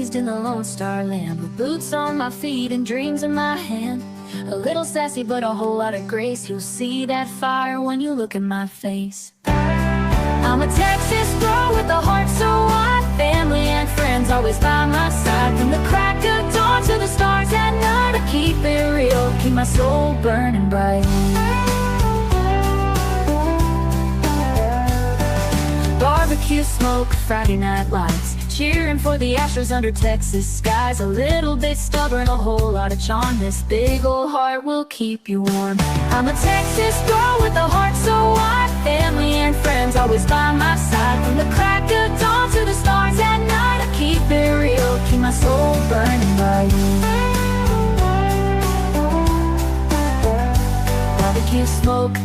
raised in the Lone Star Land, with boots on my feet and dreams in my hand. A little sassy but a whole lot of grace. You'll see that fire when you look in my face. I'm a Texas girl with a heart so wide, family and friends always by my side. From the crack of dawn to the stars at night, I keep it real, keep my soul burning bright. Barbecue smoke, Friday night lights, cheering for the Astros under Texas skies. A little bit stubborn, a whole lot of charm. This big old heart will keep you warm. I'm a Texas girl with a heart so wide, family and friends always by my side. From the crack of dawn to the stars at night, I keep it real, keep my soul burning bright. Barbecue smoke,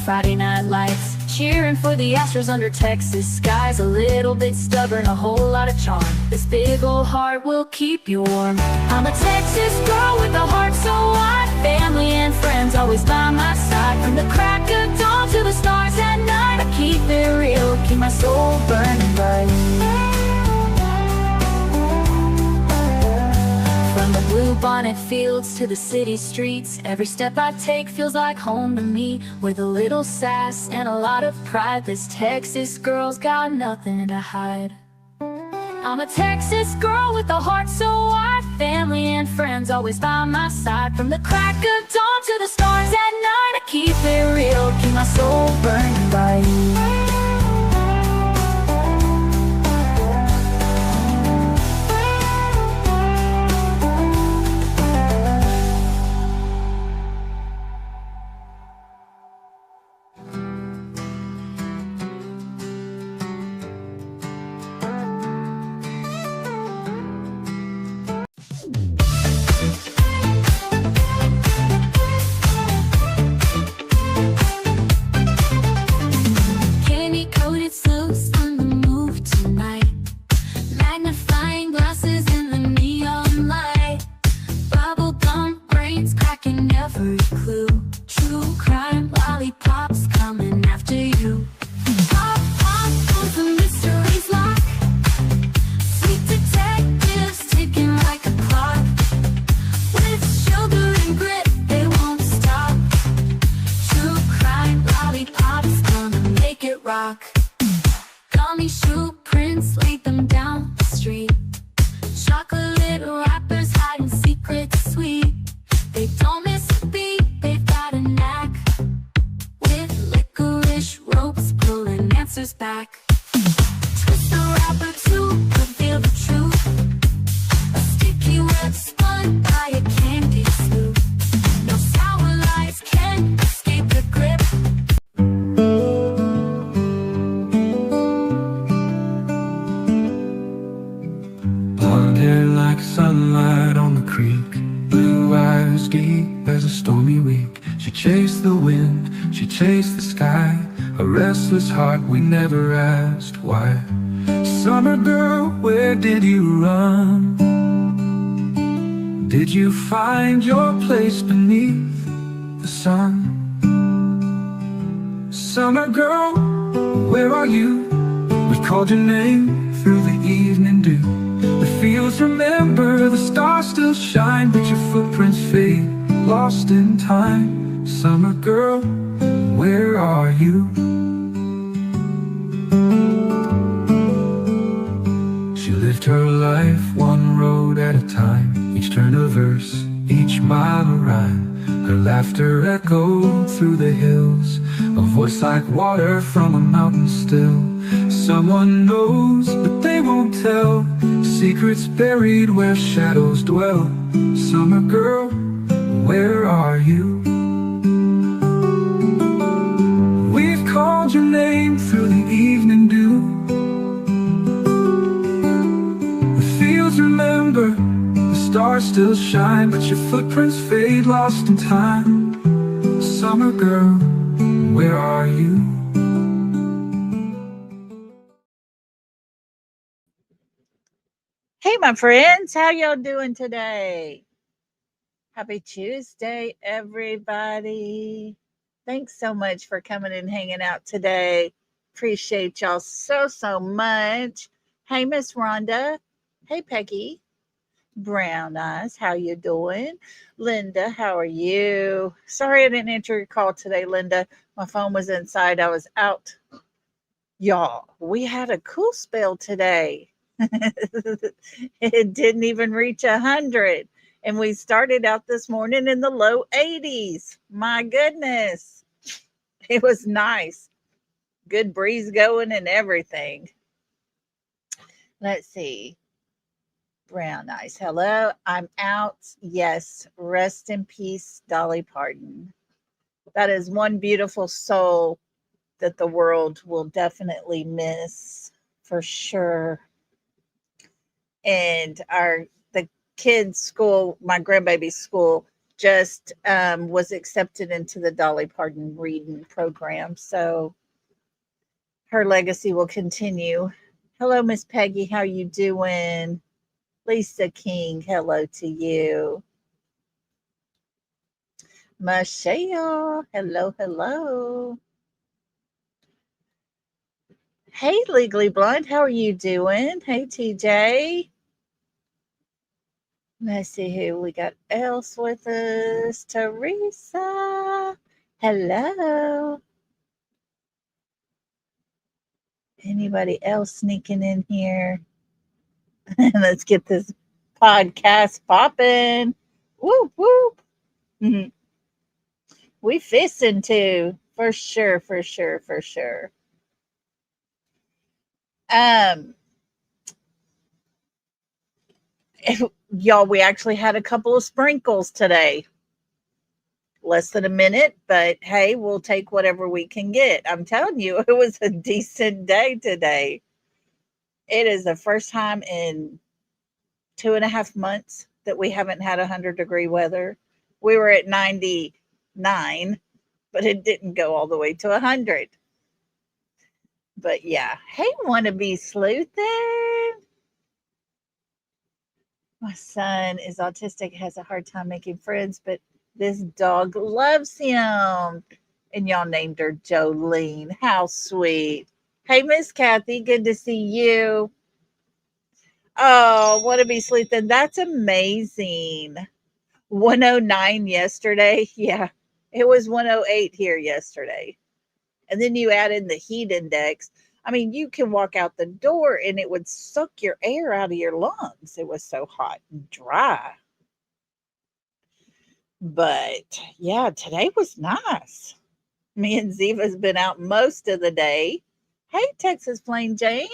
Friday night lights, cheering for the Astros under Texas skies. A little bit stubborn, a whole lot of charm. This big old heart will keep you warm. I'm a Texas girl with a heart so wide, family and friends always by my side. From the crack of dawn to the stars at night, I keep it real, keep my soul burning bright. From the blue bonnet fields to the city streets, every step I take feels like home to me. With a little sass and a lot of pride, this Texas girl's got nothing to hide. I'm a Texas girl with a heart so wide, family and friends always by my side. From the crack of dawn to the stars at night, I keep it real, keep my soul burning bright. Gummy shoe prints, laid them down the street. Chocolate wrappers hiding secrets sweet. They don't miss a beat, they've got a knack. With licorice ropes pulling answers back. Twist the wrapper to reveal the truth. A sticky web spun by a candy sloop. No sour lies can escape the grip. Like sunlight on the creek, blue eyes deep as a stormy week. She chased the wind, she chased the sky, a restless heart we never asked why. Summer girl, where did you run? Did you find your place beneath the sun? Summer girl, where are you? We called your name through the evening dew. The fields remember, the stars still shine, but your footprints fade, lost in time. Summer girl, where are you? She lived her life one road at a time, each turn a verse, each mile a rhyme. Her laughter echoed through the hills, a voice like water from a mountain still. Someone knows, but they won't tell, secrets buried where shadows dwell. Summer girl, where are you? We've called your name through the evening dew. The fields remember, the stars still shine, but your footprints fade, lost in time. Summer girl, where are you? Hey, my friends, how y'all doing today? Happy Tuesday, everybody. Thanks so much for coming and hanging out today. Appreciate y'all so much. Hey, Miss Rhonda. Hey, Peggy. Brown Eyes, how you doing? Linda, how are you? Sorry I didn't answer your call today, Linda. My phone was inside. I was out. Y'all, we had a cool spell today. It didn't even reach 100. And we started out this morning in the low 80s. My goodness. It was nice. Good breeze going and everything. Let's see. Brown Eyes. Hello, I'm out. Yes, rest in peace, Dolly Parton. That is one beautiful soul that the world will definitely miss for sure. And the kids' school, my grandbaby's school, just was accepted into the Dolly Parton reading program. So her legacy will continue. Hello, Miss Peggy. How you doing? Lisa King, hello to you. Michelle, hello, hello. Hey, Legally Blonde, how are you doing? Hey, TJ. Let's see who we got else with us. Teresa, hello. Anybody else sneaking in here? Let's get this podcast popping. Whoop, whoop. Mm-hmm. We fisting too, for sure, for sure, for sure. Um, y'all, we actually had a couple of sprinkles today. Less than a minute, but hey, we'll take whatever we can get. I'm telling you, it was a decent day today. It is the first time in 2.5 months that we haven't had 100-degree weather. We were at 99, but it didn't go all the way to 100. But yeah, hey, wannabe sleuthing. My son is autistic, has a hard time making friends, but this dog loves him. And y'all named her Jolene. How sweet. Hey, Miss Kathy, good to see you. Oh, wannabe sleuthing. That's amazing. 109 yesterday. Yeah, it was 108 here yesterday. And then you add in the heat index. I mean, you can walk out the door and it would suck your air out of your lungs. It was so hot and dry. But yeah, today was nice. Me and Ziva's been out most of the day. Hey, Texas Plain Jane.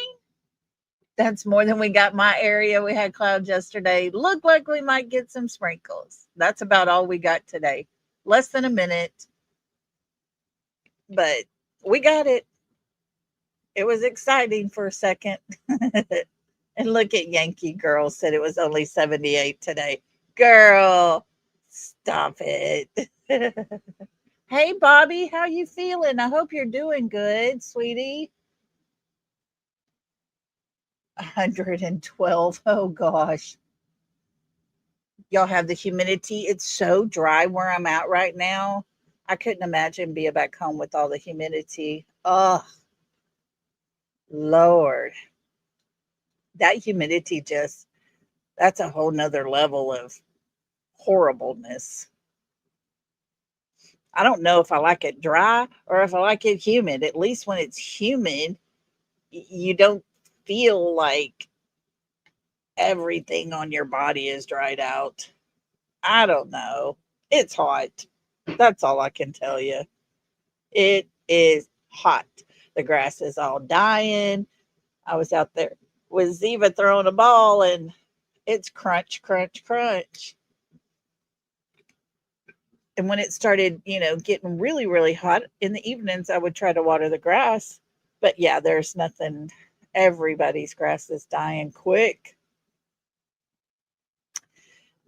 That's more than we got my area. We had clouds yesterday. Looked like we might get some sprinkles. That's about all we got today. Less than a minute. But we got it. It was exciting for a second. And look at Yankee Girl said it was only 78 today. Girl, stop it. Hey, Bobby, how you feeling? I hope you're doing good, sweetie. 112. Oh, gosh. Y'all have the humidity. It's so dry where I'm at right now. I couldn't imagine being back home with all the humidity. Oh, Lord. That humidity that's a whole nother level of horribleness. I don't know if I like it dry or if I like it humid. At least when it's humid, you don't feel like everything on your body is dried out. I don't know. It's hot. That's all I can tell you. It is hot. The grass is all dying. I was out there with Ziva throwing a ball and it's crunch, crunch, crunch. And when it started, getting really, really hot in the evenings, I would try to water the grass. But yeah, there's nothing. Everybody's grass is dying quick.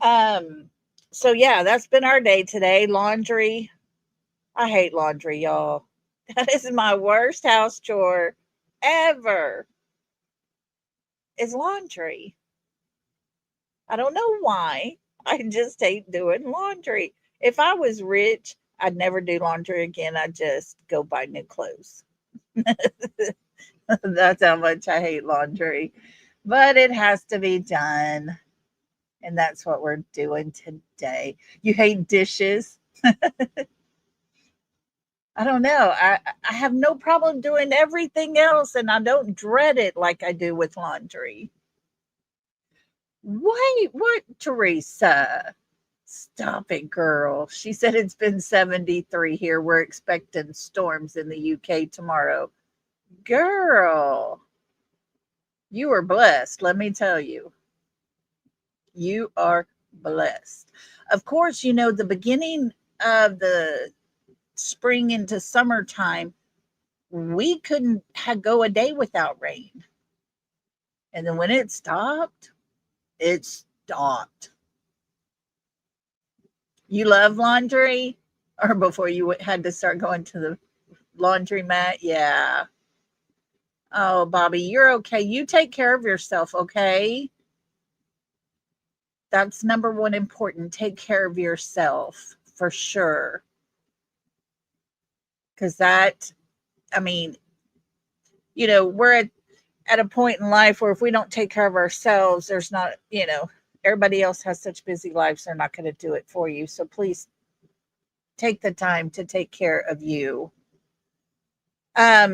So yeah, that's been our day today. Laundry. I hate laundry, y'all. That is my worst house chore ever. Is laundry. I don't know why. I just hate doing laundry. If I was rich, I'd never do laundry again. I'd just go buy new clothes. That's how much I hate laundry. but it has to be done. And that's what we're doing today. You hate dishes? I don't know. I have no problem doing everything else, and I don't dread it like I do with laundry. Wait, what, Teresa? Stop it, girl. She said it's been 73 here. We're expecting storms in the UK tomorrow. Girl, you are blessed, let me tell you. You are blessed. Of course, you know, the beginning of the spring into summertime, we couldn't go a day without rain. And then when it stopped, it stopped. You love laundry? Or before you had to start going to the laundromat? Yeah. Oh, Bobby, you're okay. You take care of yourself, okay? That's number one important. Take care of yourself for sure. Because that, I mean, you know, we're at a point in life where if we don't take care of ourselves, there's not, you know, everybody else has such busy lives, they're not going to do it for you. So please take the time to take care of you.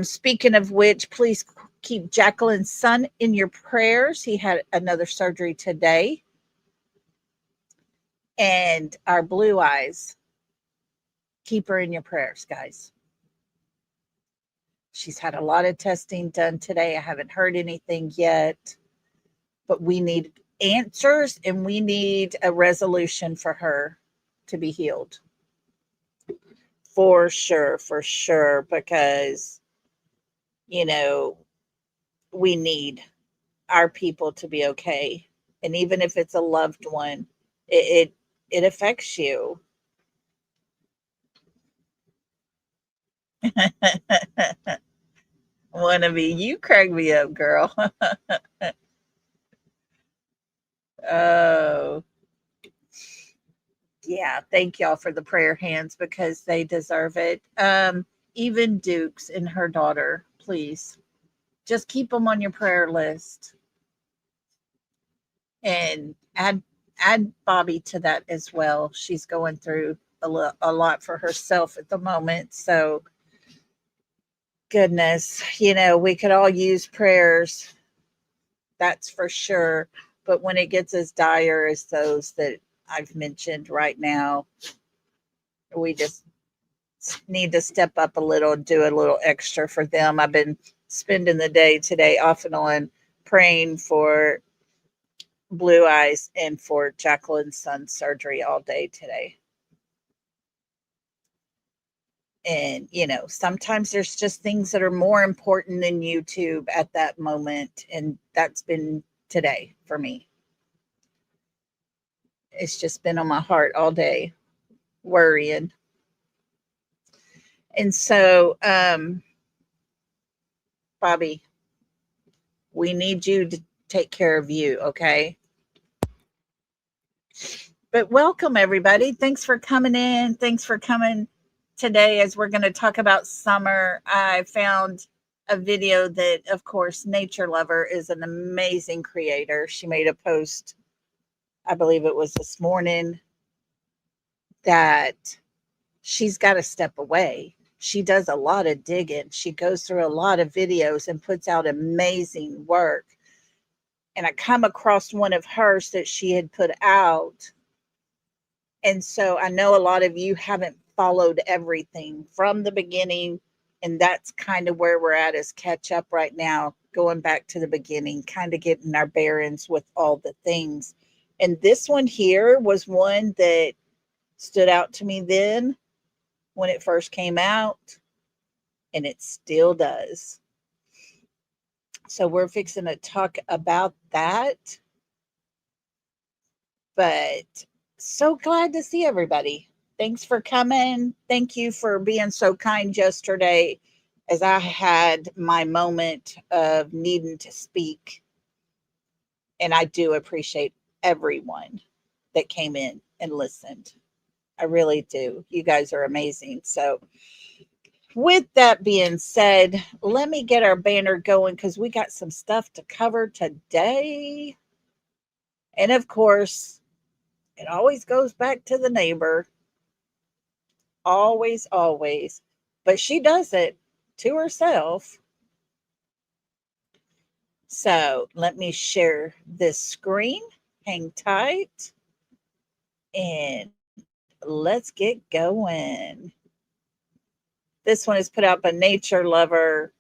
Speaking of which, please keep Jacqueline's son in your prayers. He had another surgery today. And our Blue Eyes, keep her in your prayers, guys. She's had a lot of testing done today. I haven't heard anything yet, but we need answers and we need a resolution for her to be healed. For sure, because, you know, we need our people to be okay. And even if it's a loved one, it affects you. Wannabe, you crack me up, girl. Oh, yeah. Thank y'all for the prayer hands because they deserve it. Even Dukes and her daughter, please just keep them on your prayer list and add Bobby to that as well. She's going through a lot for herself at the moment. So, goodness, you know, we could all use prayers. That's for sure. But when it gets as dire as those that I've mentioned right now, we just need to step up a little and do a little extra for them. I've been spending the day today off and on praying for Blue Eyes and for Jacqueline's son's surgery all day today. And, you know, sometimes there's just things that are more important than YouTube at that moment. And that's been today for me. It's just been on my heart all day, worrying. And so, Bobby, we need you to take care of you, okay? But welcome, everybody. Thanks for coming in. Thanks for coming today as we're going to talk about summer. I found a video that, of course, Nature Lover is an amazing creator. She made a post, I believe it was this morning, that she's got to step away. She does a lot of digging. She goes through a lot of videos and puts out amazing work. And I come across one of hers that she had put out. And so I know a lot of you haven't followed everything from the beginning. And that's kind of where we're at, is catch up right now, going back to the beginning, kind of getting our bearings with all the things. And this one here was one that stood out to me then when it first came out, and it still does. So we're fixing to talk about that. But so glad to see everybody. Thanks for coming. Thank you for being so kind yesterday as I had my moment of needing to speak. And I do appreciate everyone that came in and listened. I really do. You guys are amazing. So With that being said, let me get our banner going because we got some stuff to cover today. And of course, it always goes back to the neighbor. Always, always. But she does it to herself. So let me share this screen. Hang tight. And let's get going. This one is put out by Nature Lover,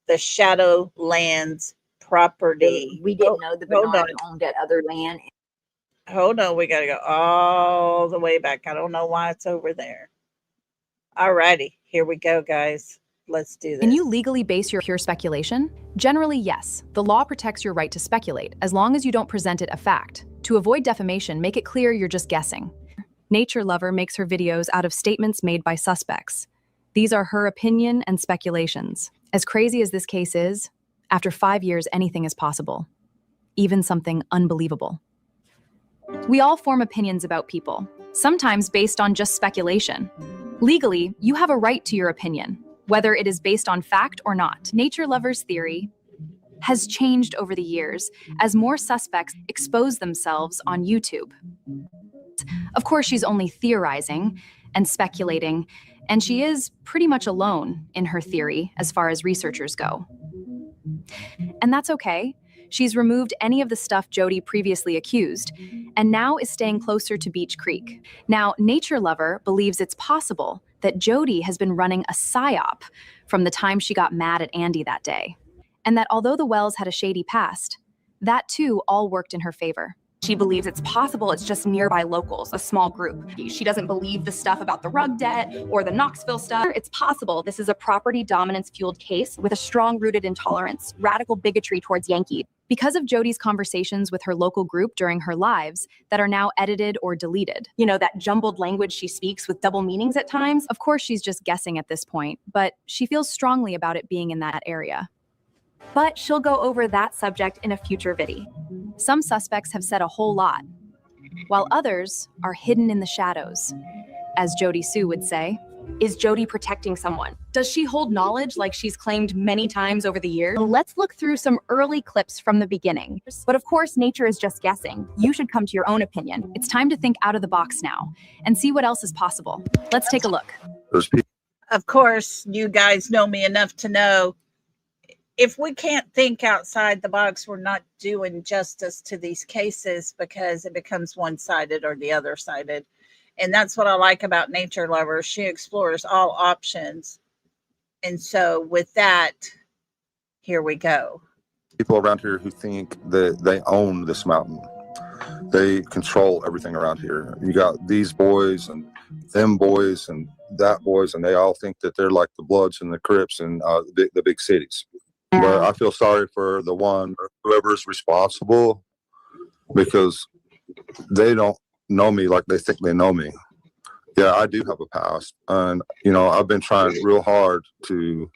the Shadowlands property. We didn't know the hold Bernard on. owned that other land. Hold on, we got to go all the way back. I don't know why it's over there. All righty, here we go, guys. Let's do this. Can you legally base your pure speculation? Generally, yes. The law protects your right to speculate, as long as you don't present it a fact. To avoid defamation, make it clear you're just guessing. Nature Lover makes her videos out of statements made by suspects. These are her opinion and speculations. As crazy as this case is, after 5 years, anything is possible. Even something unbelievable. We all form opinions about people, sometimes based on just speculation. Legally, you have a right to your opinion, whether it is based on fact or not. Nature Lover's theory has changed over the years as more suspects expose themselves on YouTube. Of course, she's only theorizing and speculating, and she is pretty much alone in her theory as far as researchers go. And that's okay. She's removed any of the stuff Jodi previously accused, and now is staying closer to Beach Creek. Now, Nature Lover believes it's possible that Jodi has been running a psyop from the time she got mad at Andy that day, and that although the Wells had a shady past, that too all worked in her favor. She believes it's possible it's just nearby locals, a small group. She doesn't believe the stuff about the rug debt or the Knoxville stuff. It's possible this is a property dominance-fueled case with a strong-rooted intolerance, radical bigotry towards Yankees. Because of Jodi's conversations with her local group during her lives that are now edited or deleted. You know, that jumbled language she speaks with double meanings at times. Of course, she's just guessing at this point, but she feels strongly about it being in that area. But she'll go over that subject in a future video. Some suspects have said a whole lot, while others are hidden in the shadows, as Jodi Sue would say. Is Jodi protecting someone? Does she hold knowledge like she's claimed many times over the years? Let's look through some early clips from the beginning. But of course, Nature is just guessing. You should come to your own opinion. It's time to think out of the box now and see what else is possible. Let's take a look. Of course, you guys know me enough to know if we can't think outside the box, we're not doing justice to these cases because it becomes one-sided or the other-sided. And that's what I like about Nature Lover. She explores all options. And so with that, here we go. People around here who think that they own this mountain. They control everything around here. You got these boys and them boys and that boys, and they all think that they're like the Bloods and the Crips in the big cities. But I feel sorry for the one, whoever's responsible, because they don't know me like they think they know me. Yeah, I do have a past, and you know, I've been trying real hard to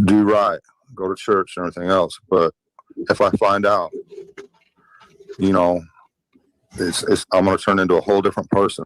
do right, go to church and everything else. But if I find out, you know, I'm going to turn into a whole different person.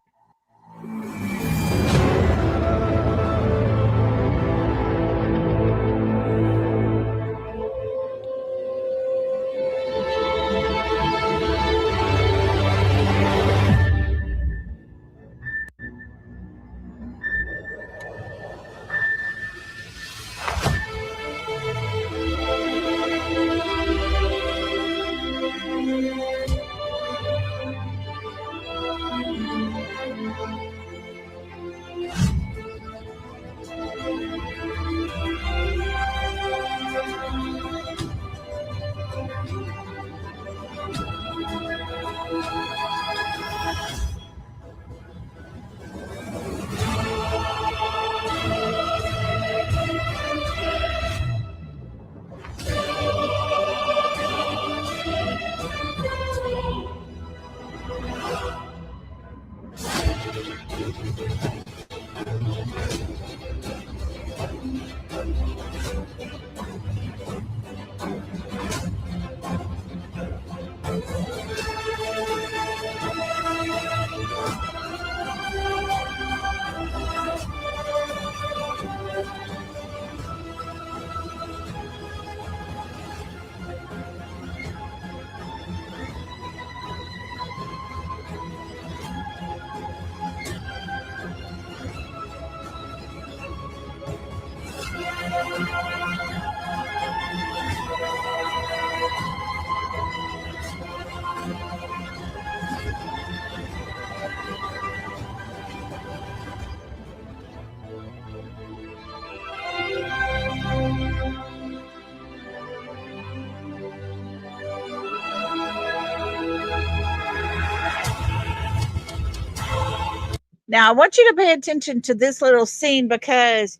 Now, I want you to pay attention to this little scene because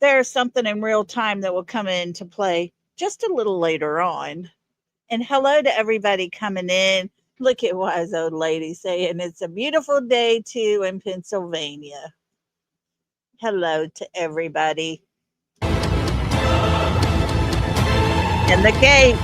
there's something in real time that will come into play just a little later on. And hello to everybody coming in. Look at wise old lady saying it's a beautiful day too in Pennsylvania. Hello to everybody. And the gate.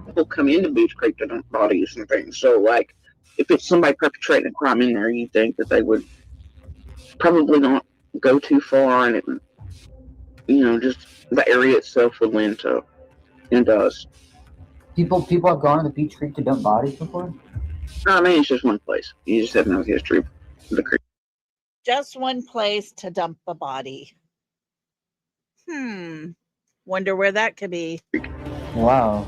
People come into Beach Creek to dump bodies and things. So, like, if it's somebody perpetrating a crime in there, you think that they would probably not go too far, and it, just the area itself would lend to, and does. People have gone to Beach Creek to dump bodies before? I mean, it's just one place. You just have no history of the creek. Just one place to dump a body. Wonder where that could be. Wow.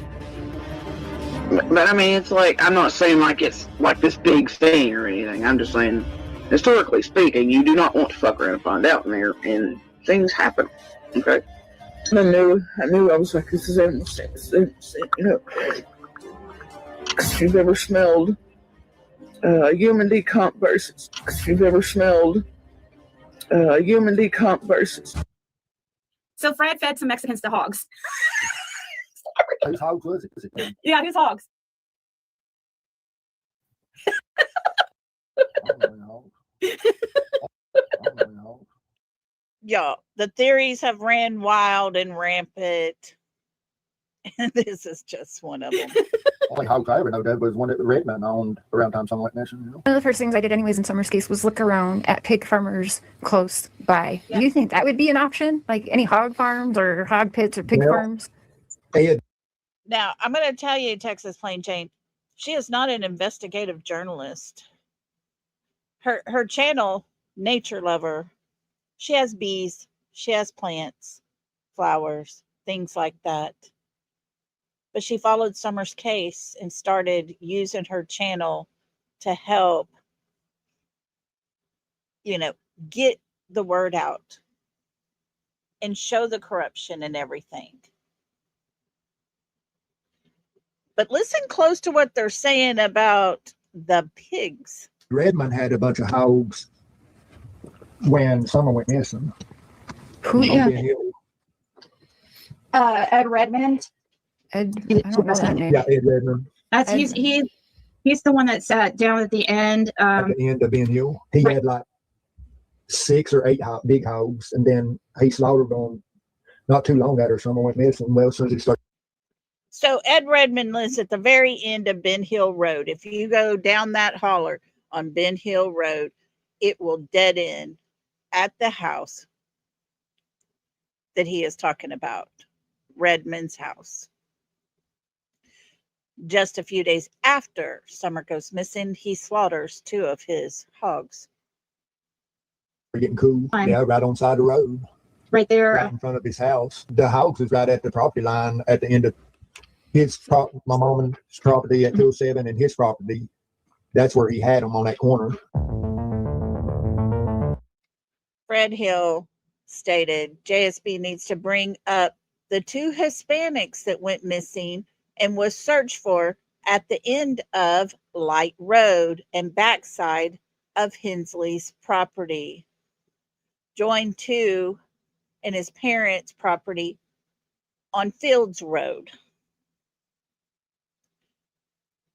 But I mean, it's like, I'm not saying like it's like this big thing or anything. I'm just saying, historically speaking, you do not want to fuck around and find out in there, and things happen. Okay. And I knew I was like, this is animal sense. If you've ever smelled human decomp if you've ever smelled human decomp So Fred fed some Mexicans to hogs. Whose hogs was it? Yeah, whose hogs? Yeah, the theories have ran wild and rampant. And this is just one of them. Only hogs I ever know that was one that Redmond owned around time something like that. One of the first things I did anyways in Summer's case was look around at pig farmers close by. Yeah. Do you think that would be an option? Like any hog farms or hog pits or pig farms? Now, I'm going to tell you, Texas Plain Jane, she is not an investigative journalist. Her channel, Nature Lover, she has bees, she has plants, flowers, things like that. But she followed Summer's case and started using her channel to help, get the word out and show the corruption and everything. But listen close to what they're saying about the pigs. Redmond had a bunch of hogs when Summer went missing. Who? Yeah. Ed Redmond. Ed, I don't know that name. Yeah, Ed Redmond. That's he's the one that sat down at the end. At the end of Ben Hill, he had like 6 or 8 big hogs, and then he slaughtered them not too long after Summer went missing. Well, as soon as he started. So Ed Redmond lives at the very end of Ben Hill Road. If you go down that holler on Ben Hill Road, it will dead end at the house that he is talking about, Redmond's house. Just a few days after Summer goes missing, he slaughters 2 of his hogs. Getting cool. Yeah, right on the side of the road. Right there. Right in front of his house. The hogs is right at the property line at the end of my mom's property at 207 and his property. That's where he had them, on that corner. Fred Hill stated JSB needs to bring up the 2 Hispanics that went missing and was searched for at the end of Light Road and backside of Hensley's property. Joined 2 and his parents' property on Fields Road.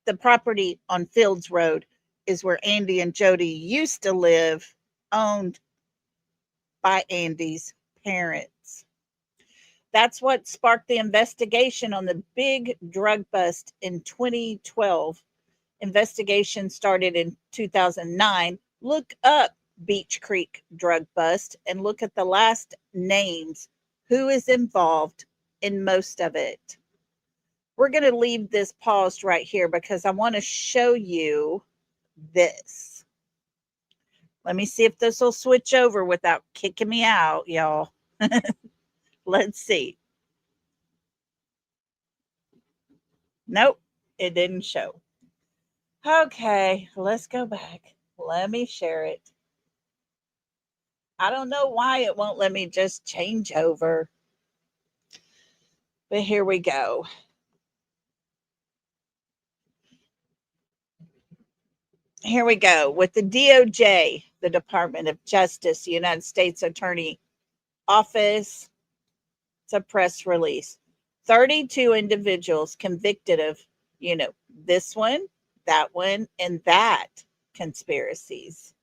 The property on Fields Road is where Andy and Jody used to live, owned by Andy's parents. That's what sparked the investigation on the big drug bust in 2012 Investigation started in 2009. Look up Beach Creek drug bust and look at the last names. Who is involved in most of it? We're going to leave this paused right here because I want to show you this. Let me see if this will switch over without kicking me out, y'all. Let's see. Nope, it didn't show. Okay, let's go back. Let me share it. I don't know why it won't let me just change over. But here we go. Here we go. With the DOJ, the Department of Justice, the United States Attorney Office, it's a press release. 32 individuals convicted of, this one, that one, and that conspiracies.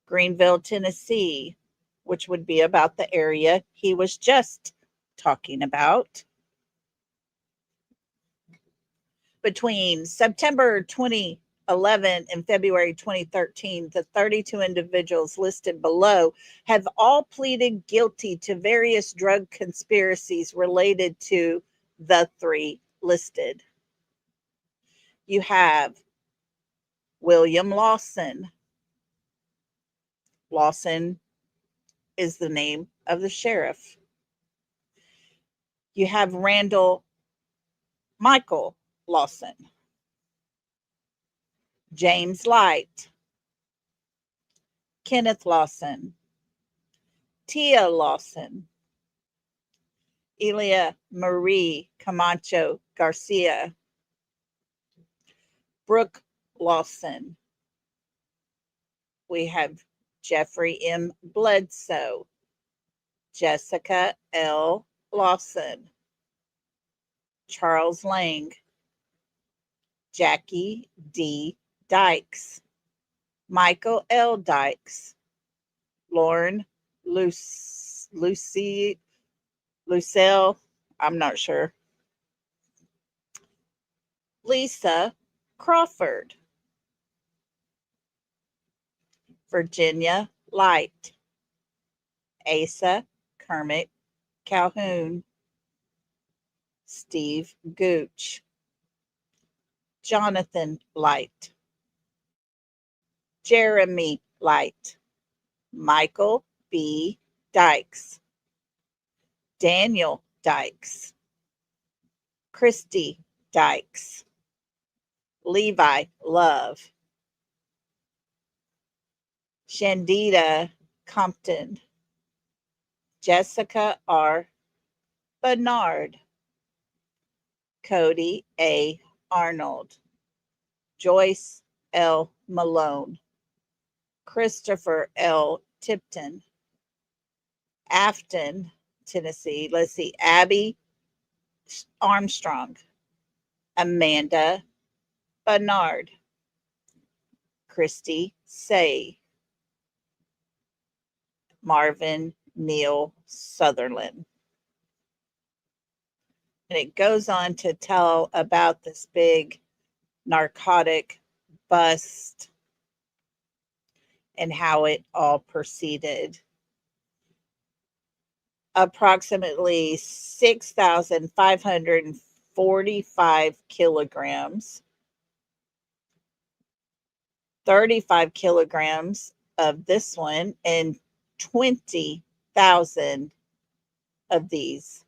Greenville, Tennessee, which would be about the area he was just talking about. Between September 2011 and February 2013, the 32 individuals listed below have all pleaded guilty to various drug conspiracies related to the three listed. You have William Lawson. Lawson is the name of the sheriff. You have Randall Michael Lawson. James Light. Kenneth Lawson. Tia Lawson. Elia Marie Camacho Garcia. Brooke Lawson. We have Jeffrey M. Bledsoe. Jessica L. Lawson. Charles Lang. Jackie D. Dykes. Michael L. Dykes. Lauren Lucille, I'm not sure. Lisa Crawford. Virginia Light. Asa Kermit Calhoun. Steve Gooch. Jonathan Light. Jeremy Light. Michael B. Dykes. Daniel Dykes. Christy Dykes. Levi Love. Shandita Compton. Jessica R. Bernard. Cody A. Arnold. Joyce L. Malone. Christopher L. Tipton. Afton, Tennessee. Let's see. Abby Armstrong. Amanda Bernard. Christy Say. Marvin Neal Sutherland. And it goes on to tell about this big narcotic bust and how it all proceeded. Approximately 6,545 kilograms, 35 kilograms of this one, and 20,000 of these.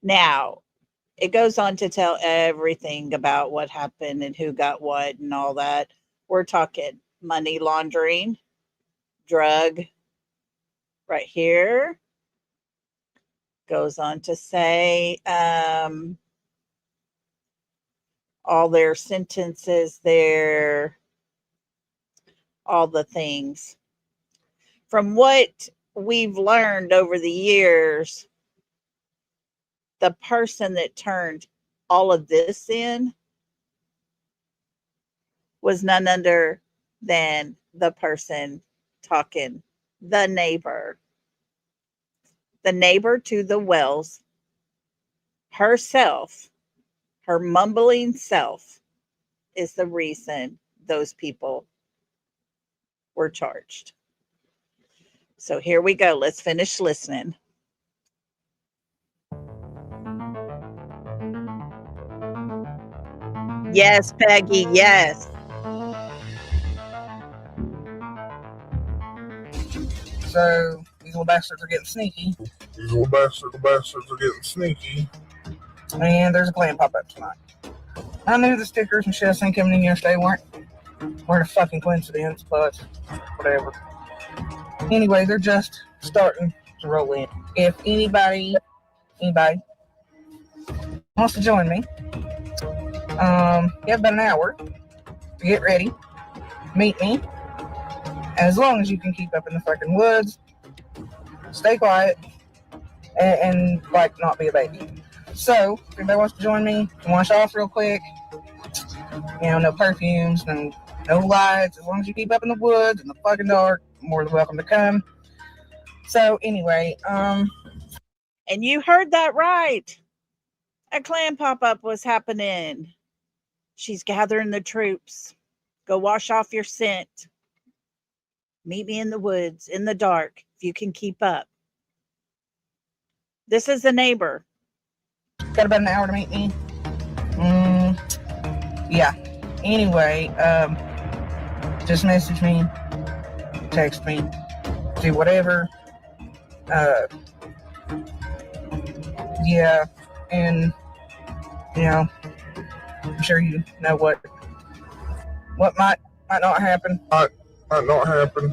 Now, it goes on to tell everything about what happened and who got what and all that. We're talking money laundering, drug, right here. Goes on to say all their sentences there, all the things. From what we've learned over the years, the person that turned all of this in was none other than the person talking, the neighbor to the Wells herself, her mumbling self, is the reason those people were charged. So here we go. Let's finish listening. Yes, Peggy, yes. So these little bastards are getting sneaky. These little bastards are getting sneaky. And there's a clan pop-up tonight. I knew the stickers and shit I seen coming in yesterday weren't a fucking coincidence, but whatever. Anyway, they're just starting to roll in. If anybody wants to join me, you have about an hour to get ready. Meet me. As long as you can keep up in the fucking woods, stay quiet, and like not be a baby. So, if anybody wants to join me, wash off real quick. No perfumes, no lights. As long as you keep up in the woods in the fucking dark, more than welcome to come. So, anyway, And you heard that right. A clan pop-up was happening. She's gathering the troops. Go wash off your scent. Meet me in the woods, in the dark, if you can keep up. This is the neighbor. Got about an hour to meet me. Yeah. Anyway, just message me, text me, do whatever. Yeah, and I'm sure you know what might not happen. Might not happen.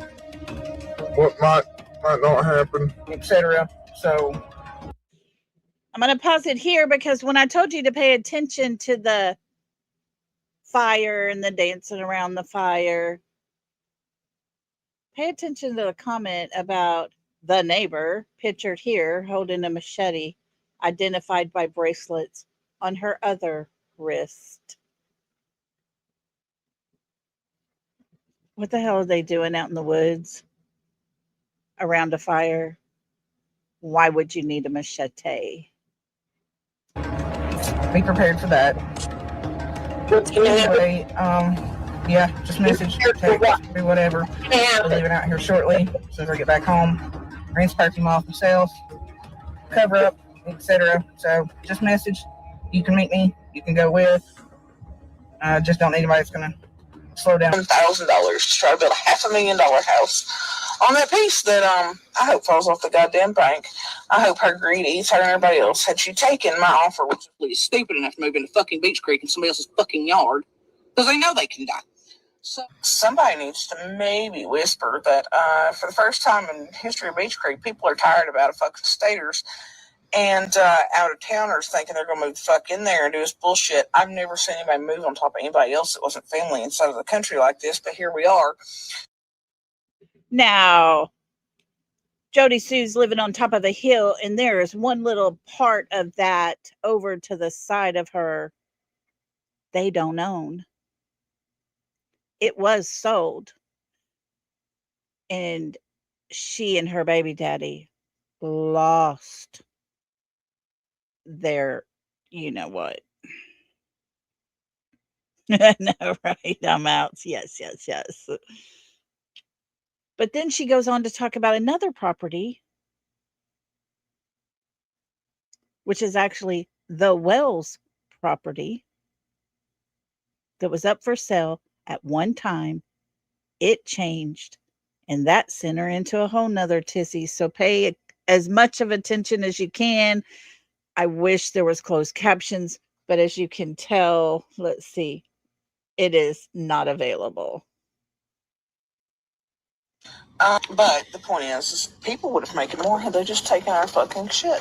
What might not happen, etc. So I'm going to pause it here because when I told you to pay attention to the fire and the dancing around the fire, pay attention to the comment about the neighbor pictured here holding a machete, identified by bracelets on her other wrist. What the hell are they doing out in the woods around a fire? Why would you need a machete? Be prepared for that. Anyway, yeah, just message, text, do whatever. We're leaving out here shortly. As soon as I get back home, rinse perfume off myself, cover up, etc. So just message. You can meet me. You can go with. Just don't need anybody that's gonna slow down. $1,000 to try to build a $500,000 house on that piece that I hope falls off the goddamn bank. I hope her greed eats her and everybody else. Had she taken my offer, which is stupid enough to move into fucking Beach Creek in somebody else's fucking yard, because they know they can die. So somebody needs to maybe whisper that for the first time in history of Beach Creek, people are tired about fucking staters and out of towners thinking they're gonna move the fuck in there and do this bullshit. I've never seen anybody move on top of anybody else that wasn't family inside of the country like this, but here we are. Now, Jody Sue's living on top of a hill, and there is one little part of that over to the side of her they don't own. It was sold, and she and her baby daddy lost their, you know what. No, right? I'm out. Yes. But then she goes on to talk about another property, which is actually the Wells property that was up for sale at one time. It changed, and that sent her into a whole nother tizzy. So pay as much of attention as you can. I wish there was closed captions, but as you can tell, let's see, it is not available. But the point is people would have made more had they just taken our fucking shit.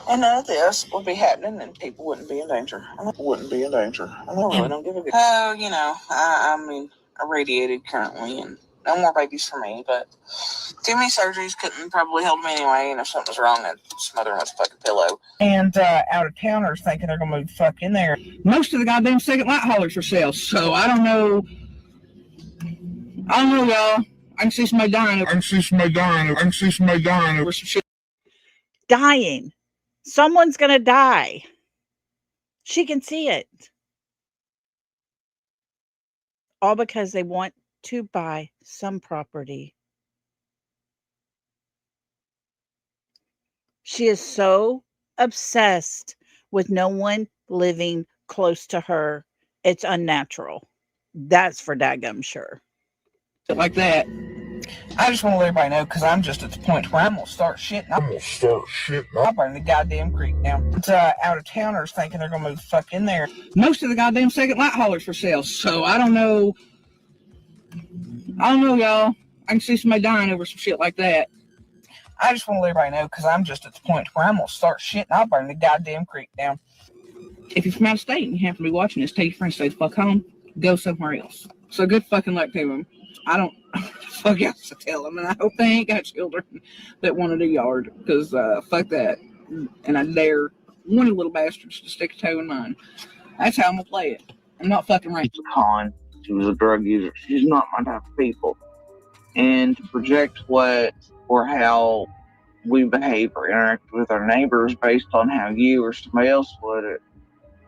And none of this would be happening and people wouldn't be in danger. I really don't give a good. I mean, irradiated currently and no more babies for me, but too many surgeries couldn't probably help me anyway, and if something was wrong, I'd smother them with a fucking pillow. And out of towners thinking they're gonna move the fuck in there. Most of the goddamn second light haulers for sale, so I don't know, y'all. I can see somebody dying. Dying. Someone's going to die. She can see it. All because they want to buy some property. She is so obsessed with no one living close to her. It's unnatural. That's for daggum sure. Like that. I just want to let everybody know, because I'm just at the point where I'm going to start shitting. I'll burn the goddamn creek down. It's out-of-towners thinking they're going to move the fuck in there. Most of the goddamn second light haulers for sale, so I don't know, y'all. I can see somebody dying over some shit like that. I just want to let everybody know, because I'm just at the point where I'm going to start shitting. I'll burn the goddamn creek down. If you're from out of state and you happen to be watching this, tell your friends to stay the fuck home. Go somewhere else. So good fucking luck to them. I don't fuck else to tell them, and I hope they ain't got children that wanted a yard, because fuck that. And I dare one of the little bastards to stick a toe in mine. That's how I'm gonna play it. I'm not fucking right. Con. She was a drug user. She's not my type of people. And to project what or how we behave or interact with our neighbors based on how you or somebody else would,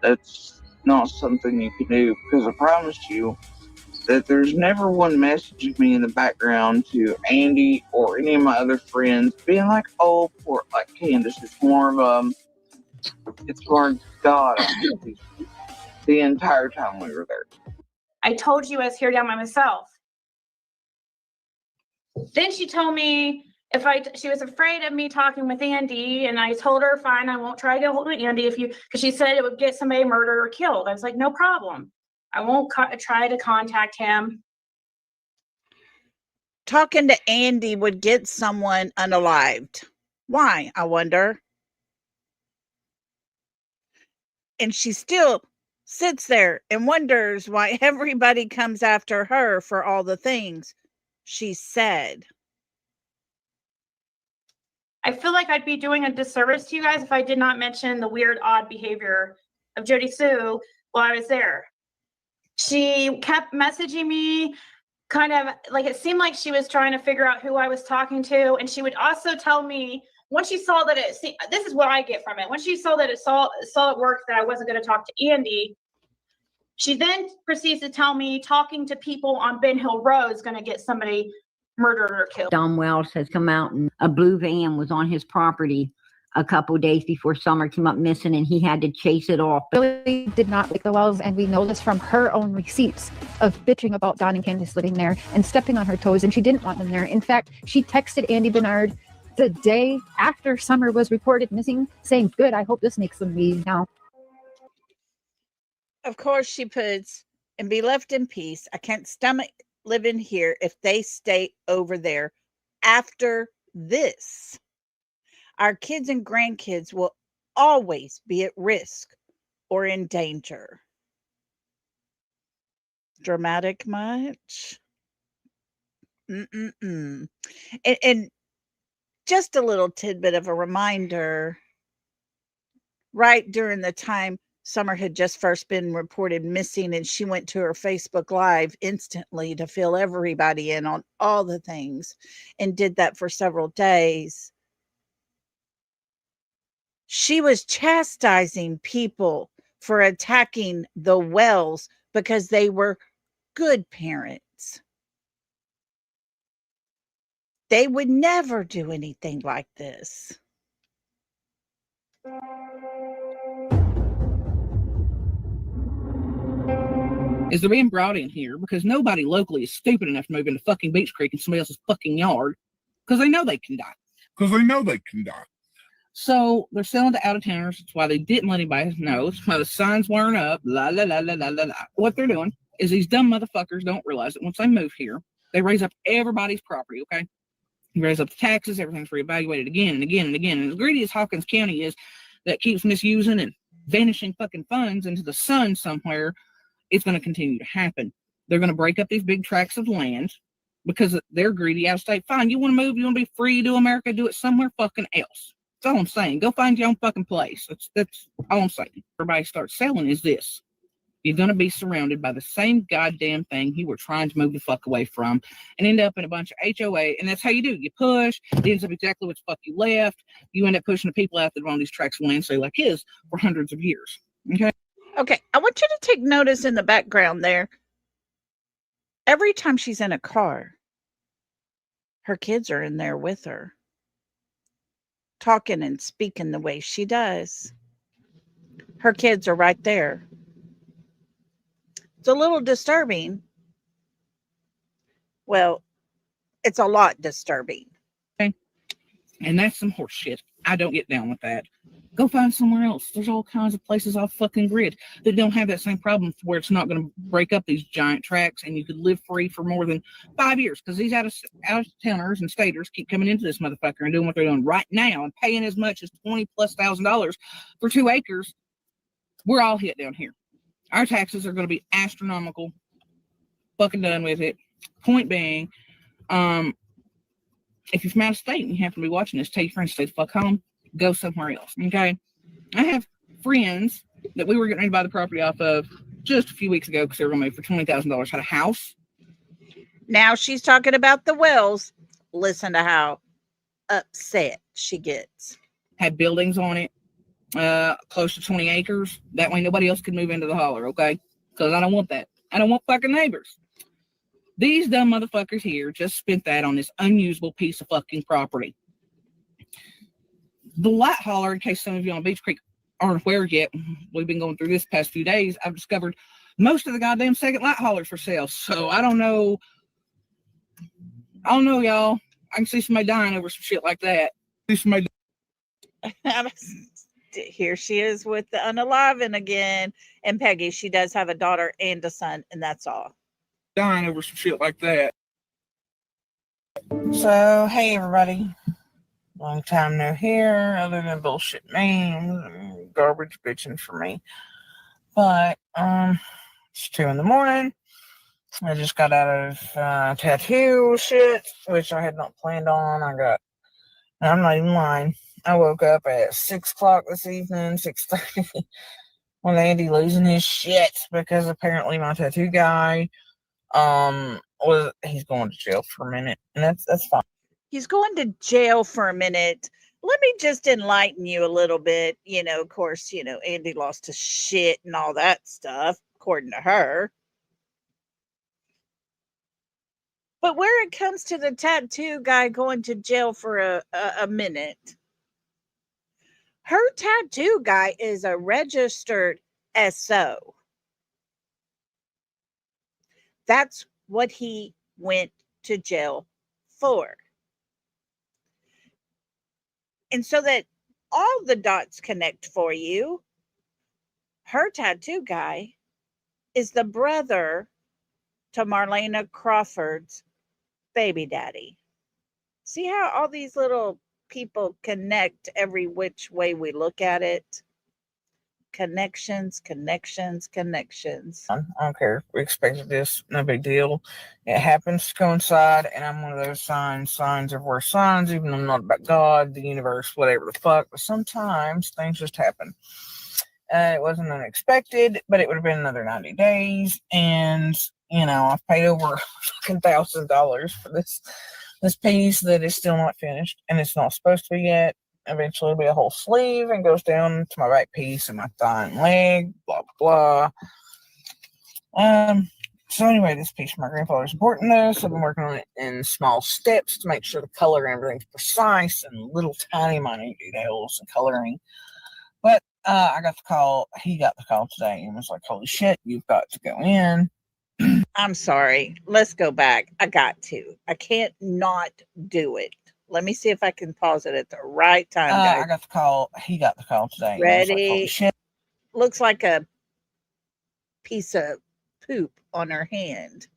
that's not something you can do, because I promise you that there's never one message of me in the background to Andy or any of my other friends being like, oh, poor, like Candace. It's more of it's more God the entire time we were there. I told you I was here down by myself. Then she told me she was afraid of me talking with Andy, and I told her, fine, I won't try to get hold of Andy because she said it would get somebody murdered or killed. I was like, no problem. I won't try to contact him. Talking to Andy would get someone unalived. Why, I wonder? And she still sits there and wonders why everybody comes after her for all the things she said. I feel like I'd be doing a disservice to you guys if I did not mention the weird, odd behavior of Jody Sue while I was there. She kept messaging me, kind of like it seemed like she was trying to figure out who I was talking to. And she would also tell me, once she saw that this is what I get from it. Once she saw that it worked, that I wasn't going to talk to Andy, she then proceeds to tell me talking to people on Ben Hill Road is going to get somebody murdered or killed. Don Wells has come out, and a blue van was on his property a couple of days before Summer came up missing, and he had to chase it off. Really did not like the Wells, and we know this from her own receipts of bitching about Don and Candace living there and stepping on her toes, and she didn't want them there. In fact, she texted Andy Bernard the day after Summer was reported missing, saying, good, I hope this makes them leave now. Of course, she puts, and be left in peace. I can't stomach living here if they stay over there after this. Our kids and grandkids will always be at risk or in danger. Dramatic much? And just a little tidbit of a reminder, right during the time Summer had just first been reported missing, and she went to her Facebook Live instantly to fill everybody in on all the things and did that for several days. She was chastising people for attacking the Wells because they were good parents. They would never do anything like this. Is they're being brought in here because nobody locally is stupid enough to move into fucking Beach Creek in somebody else's fucking yard because they know they can die. So they're selling to out-of-towners. That's why they didn't let anybody know. That's why the signs weren't up. La, la, la, la, la, la, la. What they're doing is these dumb motherfuckers don't realize that once they move here, they raise up everybody's property, okay? You raise up the taxes, everything's reevaluated again and again and again. And as greedy as Hawkins County is, that keeps misusing and vanishing fucking funds into the sun somewhere, it's going to continue to happen. They're going to break up these big tracts of land because they're greedy out of state. Fine, you want to move, you want to be free to America, do it somewhere fucking else. That's all I'm saying. Go find your own fucking place. That's all I'm saying. Everybody starts selling is this. You're going to be surrounded by the same goddamn thing you were trying to move the fuck away from and end up in a bunch of HOA. And that's how you do. You push. It ends up exactly what the fuck you left. You end up pushing the people out that own these tracts of land, say like his, for hundreds of years. Okay? Okay, I want you to take notice in the background there. Every time she's in a car, her kids are in there with her, talking and speaking the way she does. Her kids are right there. It's a little disturbing. Well, it's a lot disturbing. And that's some horse shit. I don't get down with that. Go find somewhere else. There's all kinds of places off fucking grid that don't have that same problem where it's not going to break up these giant tracks and you could live free for more than 5 years because these out-of-towners and staters keep coming into this motherfucker and doing what they're doing right now and paying as much as $20,000+ for 2 acres. We're all hit down here. Our taxes are going to be astronomical. Fucking done with it. Point being, if you're from out of state and you happen to be watching this, tell your friends to stay the fuck home. Go somewhere else. Okay. I have friends that we were getting ready to buy the property off of just a few weeks ago because they were going to move for $20,000. Had a house. Now she's talking about the wells. Listen to how upset she gets. Had buildings on it, close to 20 acres. That way nobody else could move into the holler. Okay. Because I don't want that. I don't want fucking neighbors. These dumb motherfuckers here just spent that on this unusable piece of fucking property. The light hauler, in case some of you on Beach Creek aren't aware yet, we've been going through this past few days. I've discovered most of the goddamn second light haulers for sale. So I don't know, y'all. I can see somebody dying over some shit like that. Here she is with the unaliving again. And Peggy, she does have a daughter and a son, and that's all. Dying over some shit like that. So, hey everybody. Long time no here, other than bullshit memes and garbage bitching for me. But, it's 2 a.m. I just got out of tattoo shit, which I had not planned on. I'm not even lying. I woke up at 6 o'clock this evening, 6:30, with Andy losing his shit because apparently my tattoo guy, he's going to jail for a minute, and that's fine. He's going to jail for a minute. Let me just enlighten you a little bit. Of course, Andy lost his shit and all that stuff, according to her. But where it comes to the tattoo guy going to jail for a minute, her tattoo guy is a registered SO. That's what he went to jail for. And so that all the dots connect for you, her tattoo guy is the brother to Marlena Crawford's baby daddy. See how all these little people connect every which way we look at it? Connections. I don't care. We expected this. No big deal. It happens to coincide, and I'm one of those signs. Signs are worth signs, even though I'm not about God, the universe, whatever the fuck. But sometimes things just happen. It wasn't unexpected, but it would have been another 90 days. And, I've paid over fucking $1,000 for this piece that is still not finished, and it's not supposed to be yet. Eventually it'll be a whole sleeve and goes down to my right piece and my thigh and leg, blah, blah, blah. So anyway, this piece from my grandfather is important though, so I've been working on it in small steps to make sure the color and everything's precise and little tiny minute details and coloring. But he got the call today and was like, holy shit, you've got to go in. I'm sorry. Let's go back. I got to. I can't not do it. Let me see if I can pause it at the right time, guys. He got the call today. Ready? Like, holy shit. Looks like a piece of poop on her hand.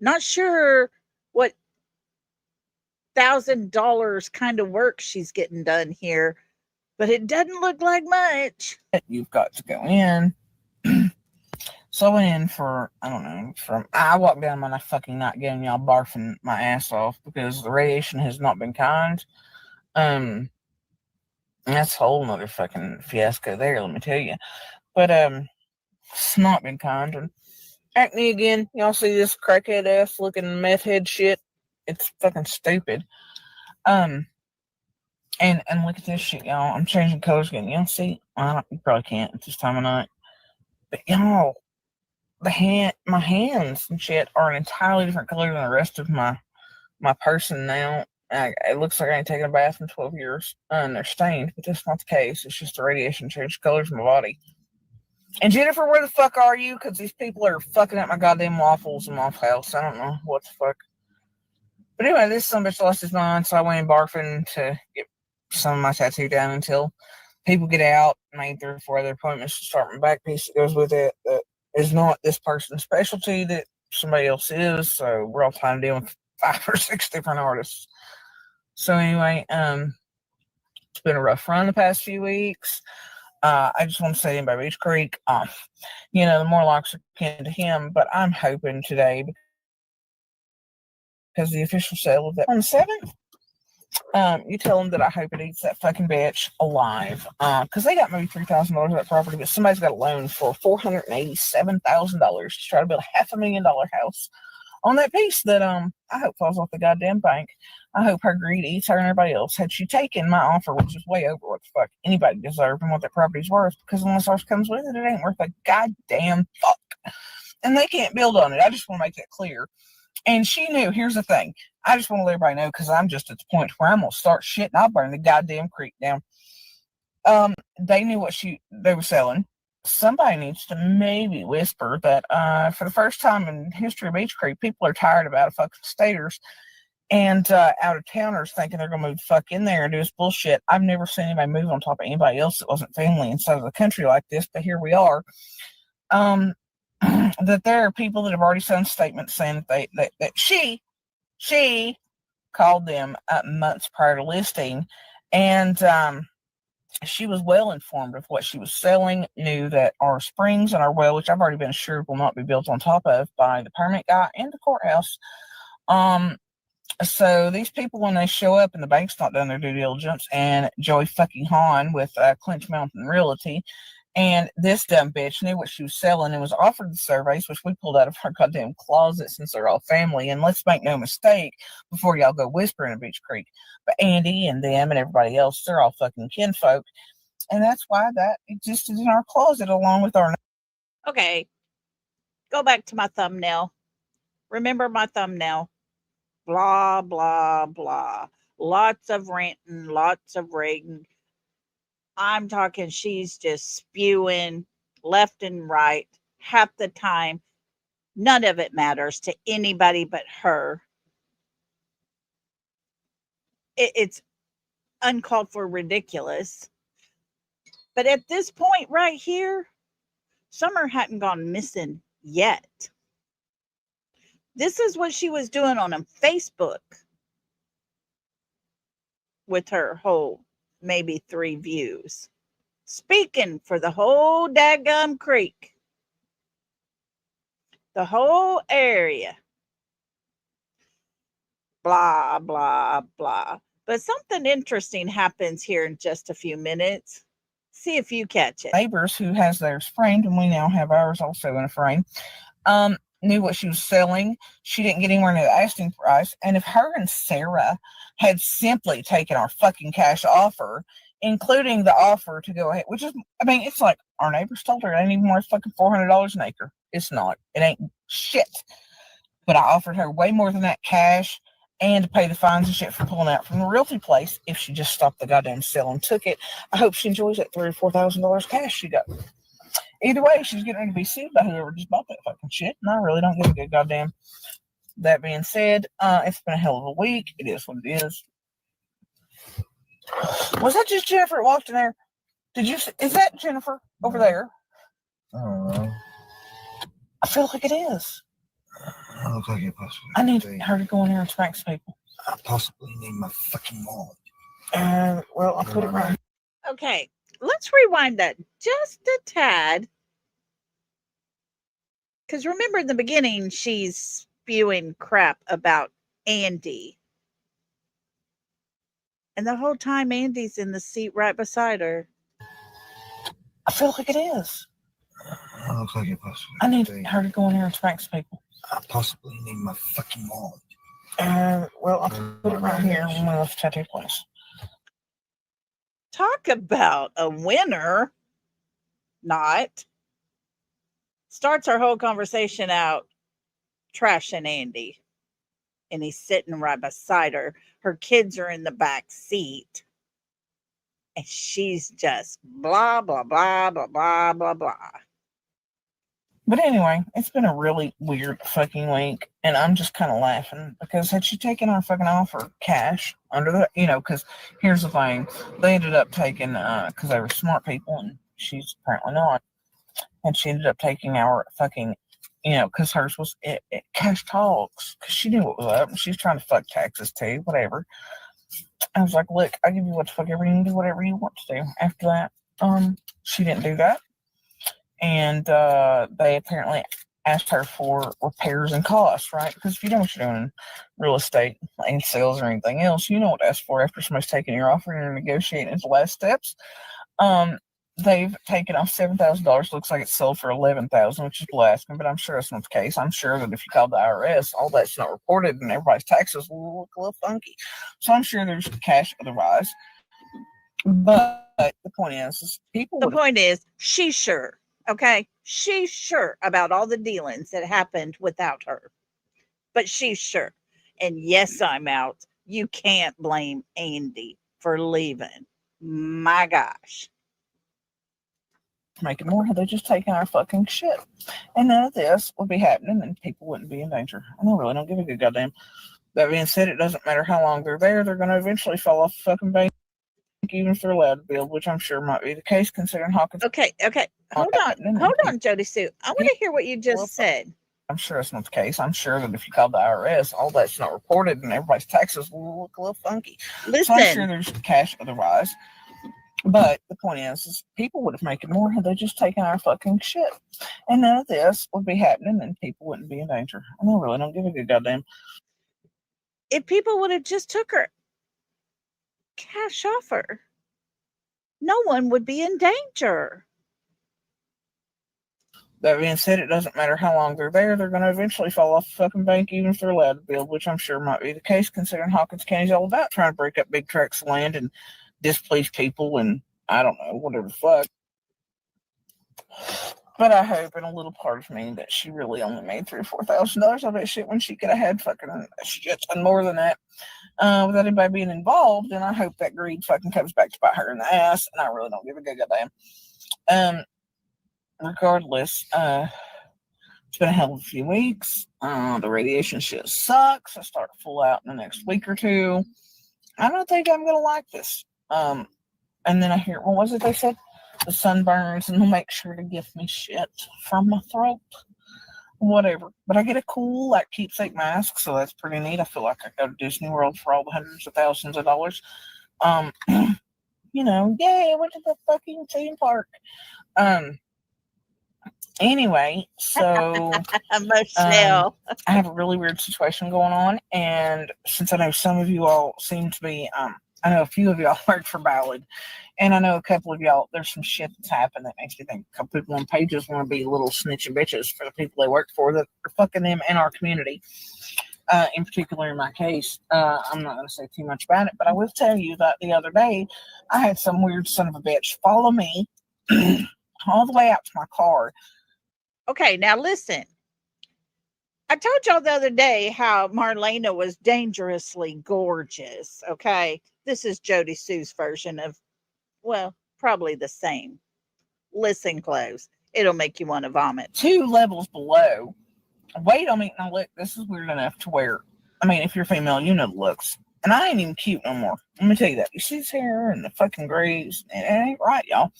Not sure what $1,000 kind of work she's getting done here, but it doesn't look like much. You've got to go in. So I went in for, I walked down my fucking night getting y'all barfing my ass off because the radiation has not been kind. And that's a whole nother fucking fiasco there, let me tell you. But, it's not been kind. And acne again, y'all see this crackhead ass looking meth head shit? It's fucking stupid. And look at this shit, y'all. I'm changing colors again. Y'all see? Well, you probably can't at this time of night. But my hands and shit are an entirely different color than the rest of my person now. It looks like I ain't taken a bath in 12 years, and they're stained, but that's not the case. It's just the radiation changed colors of my body. And Jennifer, where the fuck are you? Because these people are fucking up my goddamn waffles in my house. I don't know what the fuck. But anyway, this son of a bitch lost his mind, so I went in barfing to get some of my tattoo done until people get out, made 3 or 4 other appointments to start my back piece that goes with it. That is not this person's specialty, that somebody else is. So we're all trying to deal with 5 or 6 different artists. So anyway, it's been a rough run the past few weeks. I just want to say in by Beach Creek, the more locks are pinned to him, but I'm hoping today, because the official sale of that on the 7th, you tell them that I hope it eats that fucking bitch alive. Because they got maybe $3,000 of that property, but somebody's got a loan for $487,000 to try to build a $500,000 house on that piece that I hope falls off the goddamn bank. I hope her greed eats her and everybody else. Had she taken my offer, which is way over what the fuck anybody deserved and what that property's worth, because unless ours comes with it, it ain't worth a goddamn fuck. And they can't build on it. I just want to make that clear. And she knew, here's the thing. I just want to let everybody know, because I'm just at the point where I'm going to start shit and I'll burn the goddamn creek down. They knew what they were selling. Somebody needs to maybe whisper that for the first time in history of Beach Creek, people are tired of out of fucking staters and out of towners thinking they're going to move the fuck in there and do this bullshit. I've never seen anybody move on top of anybody else that wasn't family inside of the country like this, but here we are. That there are people that have already signed statements saying that she called them months prior to listing, and she was well informed of what she was selling, knew that our springs and our well, which I've already been assured will not be built on top of by the permit guy and the courthouse. So these people, when they show up and the bank's not done their due diligence, and Joey fucking Hahn with Clinch Mountain Realty, and this dumb bitch knew what she was selling and was offered the surveys, which we pulled out of our goddamn closet since they're all family. And let's make no mistake before y'all go whispering in Beach Creek, but Andy and them and everybody else, they're all fucking kinfolk. And that's why that existed in our closet along with our... Okay. Go back to my thumbnail. Remember my thumbnail. Blah, blah, blah. Lots of ranting, lots of raving. I'm talking, she's just spewing left and right half the time. None of it matters to anybody but her. It's uncalled for, ridiculous. But at this point right here, Summer hadn't gone missing yet. This is what she was doing on Facebook with her whole maybe 3 views. Speaking for the whole daggum creek. The whole area. Blah, blah, blah. But something interesting happens here in just a few minutes. See if you catch it. Neighbors who has theirs framed, and we now have ours also in a frame, knew what she was selling. She didn't get anywhere near the asking price. And if her and Sarah had simply taken our fucking cash offer, including the offer to go ahead, which is, it's like our neighbors told her it ain't even worth fucking $400 an acre. It's not. It ain't shit. But I offered her way more than that cash and to pay the fines and shit for pulling out from the realty place if she just stopped the goddamn sale and took it. I hope she enjoys that $3,000 or $4,000 cash she got. Either way, she's getting ready to be sued by whoever just bought that fucking shit, and I really don't give a good goddamn. That being said, it's been a hell of a week. It is what it is. Was that just Jennifer that walked in there? Is that Jennifer over there? I don't know. I feel like it is. I look like it possibly. I need her to go in there and smack some people. I possibly need my fucking mom. Well, I'll put it right. Okay, let's rewind that just a tad. Because remember in the beginning, she's spewing crap about Andy. And the whole time, Andy's in the seat right beside her. I feel like it is. I look like it possibly. I need her to go in there and smack some people. I possibly need my fucking mom. Well, I'll put it right here in my tattoo place. Talk about a winner. Not. starts our whole conversation out trashing Andy. And he's sitting right beside her. Her kids are in the back seat. And she's just blah, blah, blah, blah, blah, blah, blah. But anyway, it's been a really weird fucking week, and I'm just kind of laughing because had she taken our fucking offer cash under the, because here's the thing, they ended up taking, because they were smart people, and she's apparently not, and she ended up taking our fucking, because hers was cash talks, because she knew what was up, and she was trying to fuck taxes too, whatever. I was like, look, I'll give you what the fuck ever you can do, whatever you want to do. After that, she didn't do that. And they apparently asked her for repairs and costs, right? Because if you know what you're doing in real estate, land sales, or anything else, you know what to ask for after somebody's taking your offer and you're negotiating at the last steps. They've taken off $7,000. Looks like it's sold for $11,000, which is blasphemy, but I'm sure that's not the case. I'm sure that if you call the IRS, all that's not reported, and everybody's taxes will look a little funky. So I'm sure there's cash otherwise. But the point is people. The point is, she's sure. Okay, she's sure about all the dealings that happened without her, but she's sure. And yes, I'm out. You can't blame Andy for leaving. My gosh. Make it more, had they just taken our fucking shit, and none of this would be happening, and people wouldn't be in danger. I really don't give a good goddamn. That being said, it doesn't matter how long they're there; they're going to eventually fall off the fucking bank, even if they're allowed to build, which I'm sure might be the case considering Hawkins. Okay. Hold on, Jody Sue. I want to hear what you just said. I'm sure that's not the case. I'm sure that if you call the IRS, all that's not reported, and everybody's taxes will look a little funky. Listen. So I'm sure there's cash otherwise. But the point is people would have made it more had they just taken our fucking shit. And none of this would be happening, and people wouldn't be in danger. I really don't give a good goddamn. If people would have just took her cash offer, no one would be in danger. That being said, it doesn't matter how long they're there; they're going to eventually fall off the fucking bank, even if they're allowed to build, which I'm sure might be the case considering Hawkins County's all about trying to break up big tracts of land and displease people, and I don't know, whatever the fuck. But I hope in a little part of me that she really only made $3,000 or $4,000 of that shit when she could have had fucking shit and more than that without anybody being involved. And I hope that greed fucking comes back to bite her in the ass. And I really don't give a good goddamn. Regardless, it's been a hell of a few weeks. The radiation shit sucks. I start to full out in the next week or two. I don't think I'm gonna like this. And then I hear, what was it they said? The sunburns, and they'll make sure to give me shit from my throat. Whatever. But I get a cool, keepsake mask, so that's pretty neat. I feel like I go to Disney World for all the hundreds of thousands of dollars. Yay, I went to the fucking theme park. Anyway, so emotional. I have a really weird situation going on, and since I know some of you all seem to be, I know a few of y'all work for Ballad, and I know a couple of y'all, there's some shit that's happened that makes me think a couple people on pages want to be little snitching bitches for the people they work for that are fucking them and our community. In particular, in my case, I'm not going to say too much about it, but I will tell you that the other day, I had some weird son of a bitch follow me all the way out to my car. Okay, now listen. I told y'all the other day how Marlena was dangerously gorgeous. Okay, this is Jody Sue's version of, well, probably the same. Listen close. It'll make you want to vomit. 2 levels below. Wait on me. Now, look, this is weird enough to where, if you're female, you know the looks. And I ain't even cute no more. Let me tell you that. You see his hair and the fucking grays. It ain't right, y'all.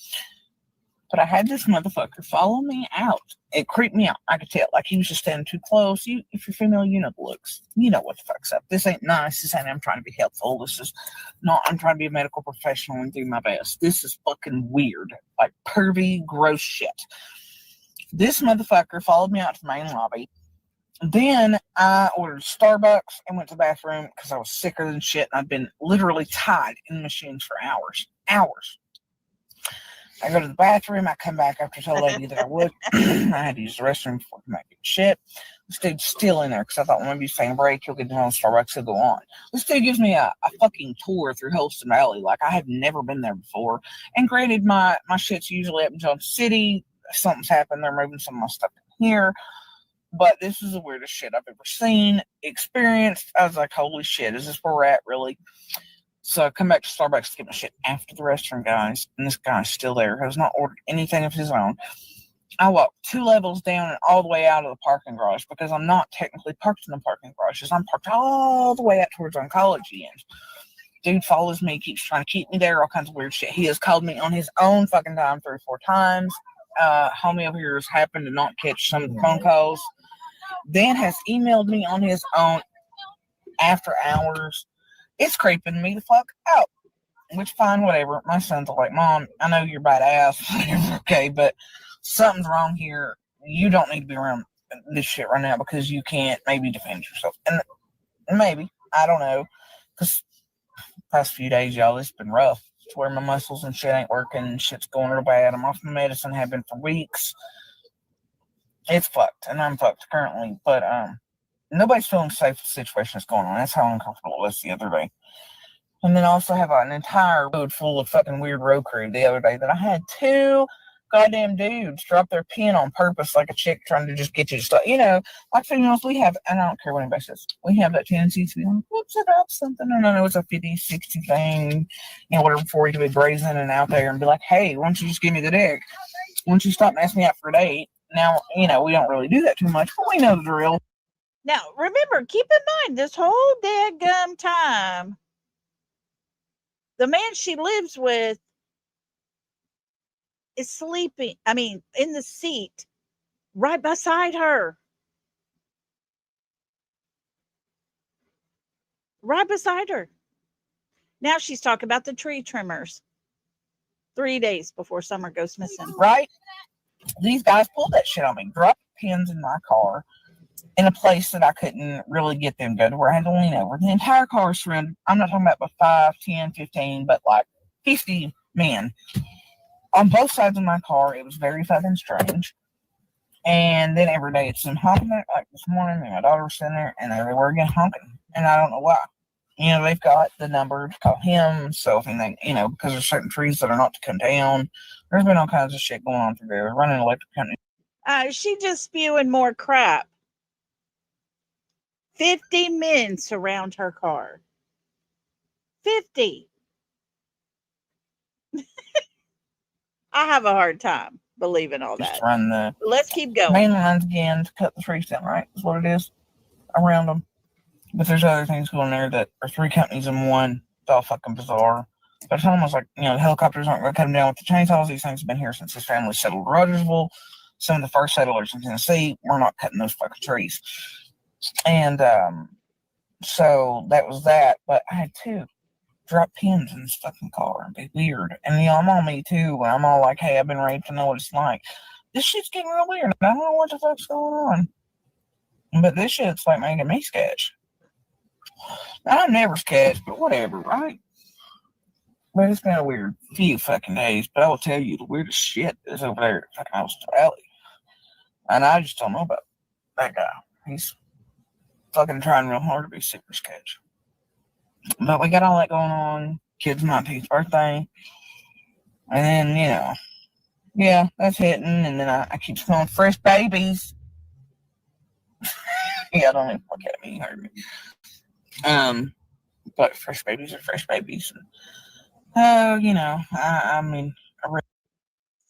But I had this motherfucker follow me out. It creeped me out. I could tell. He was just standing too close. If you're female, you know the looks. You know what the fuck's up. This ain't nice. This ain't I'm trying to be helpful. This is not I'm trying to be a medical professional and do my best. This is fucking weird. Pervy, gross shit. This motherfucker followed me out to the main lobby. Then I ordered Starbucks and went to the bathroom because I was sicker than shit. And I'd been literally tied in the machines for hours. I go to the bathroom. I come back after I told the lady that I would. I had to use the restroom before I come back and shit. This dude's still in there because I thought, well, maybe he's taking a break. He'll get down on Starbucks. He'll go on. This dude gives me a fucking tour through Holston Valley. I had never been there before. And granted, my shit's usually up in Johnson City. Something's happened. They're moving some of my stuff to here. But this is the weirdest shit I've ever seen, experienced. I was like, holy shit, is this where we're at, really? So I come back to Starbucks to get my shit after the restaurant, guys. And this guy's still there, has not ordered anything of his own. I walked 2 levels down and all the way out of the parking garage because I'm not technically parked in the parking garages. I'm parked all the way out towards oncology. And dude follows me, keeps trying to keep me there, all kinds of weird shit. He has called me on his own fucking time 3 or 4 times. Homie over here has happened to not catch some of the phone calls. Dan has emailed me on his own after hours. It's creeping me the fuck out. Which, fine, whatever. My son's like, Mom, I know you're badass, okay, but something's wrong here. You don't need to be around this shit right now because you can't maybe defend yourself. And maybe, I don't know, because past few days, y'all, it's been rough. It's where my muscles and shit ain't working and shit's going real bad. I'm off my medicine, have been for weeks. It's fucked, and I'm fucked currently, but nobody's feeling safe with the situation that's going on. That's how uncomfortable it was the other day. And then I also have an entire road full of fucking weird road crew the other day that I had 2 goddamn dudes drop their pin on purpose like a chick trying to just get you to stop. You know, like females, we have, and I don't care what anybody says, we have that tendency to be like, whoops, about something. And I know it's a 50, 60 thing, you know, whatever, before you can be brazen and out there and be like, hey, why don't you just give me the dick? Why don't you stop and ask me out for a date? Now, you know, we don't really do that too much, but we know the drill. Now, remember, keep in mind, this whole daggum time, the man she lives with is sleeping, in the seat right beside her. Right beside her. Now she's talking about the tree trimmers 3 days before Summer goes missing. Right? These guys pulled that shit on me, dropped pins in my car in a place that I couldn't really get them good, where I had to lean over. The entire car was surrounded. I'm not talking about but 5, 10, 15, but like 50 men on both sides of my car. It was very fucking strange. And then every day it's them honking there. Like this morning, my daughter was sitting there, and they were again honking, and I don't know why. You know, they've got the number to call him, so if anything, you know, because there's certain trees that are not to come down. There's been all kinds of shit going on through there. Running an electric company. She just spewing more crap. 50 men surround her car. 50. I have a hard time believing all that. Just run the Let's keep going. main lines again to cut the trees down, right? Is what it is around them. But there's other things going there that are 3 companies in one. It's all fucking bizarre. But it's almost like, you know, the helicopters aren't going to cut them down with the chainsaws. These things have been here since his family settled Rogersville. Some of the first settlers in Tennessee were not cutting those fucking trees. And so that was that. But I had to drop pins in this fucking car and be weird. And, you know, I'm on me too. When I'm all like, hey, I've been raped, I know what it's like. This shit's getting real weird. I don't know what the fuck's going on. But this shit's like making me sketch. I'm never sketch, but whatever, right? But it's been a weird few fucking days. But I will tell you, the weirdest shit is over there at fucking Australia. And I just don't know about that guy. He's fucking trying real hard to be super sketch. But we got all that going on. Kid's 19th birthday. And then, you know, yeah, that's hitting. And then I keep smelling fresh babies. Yeah, don't even look at me. You heard me. But fresh babies are fresh babies. You know, I mean,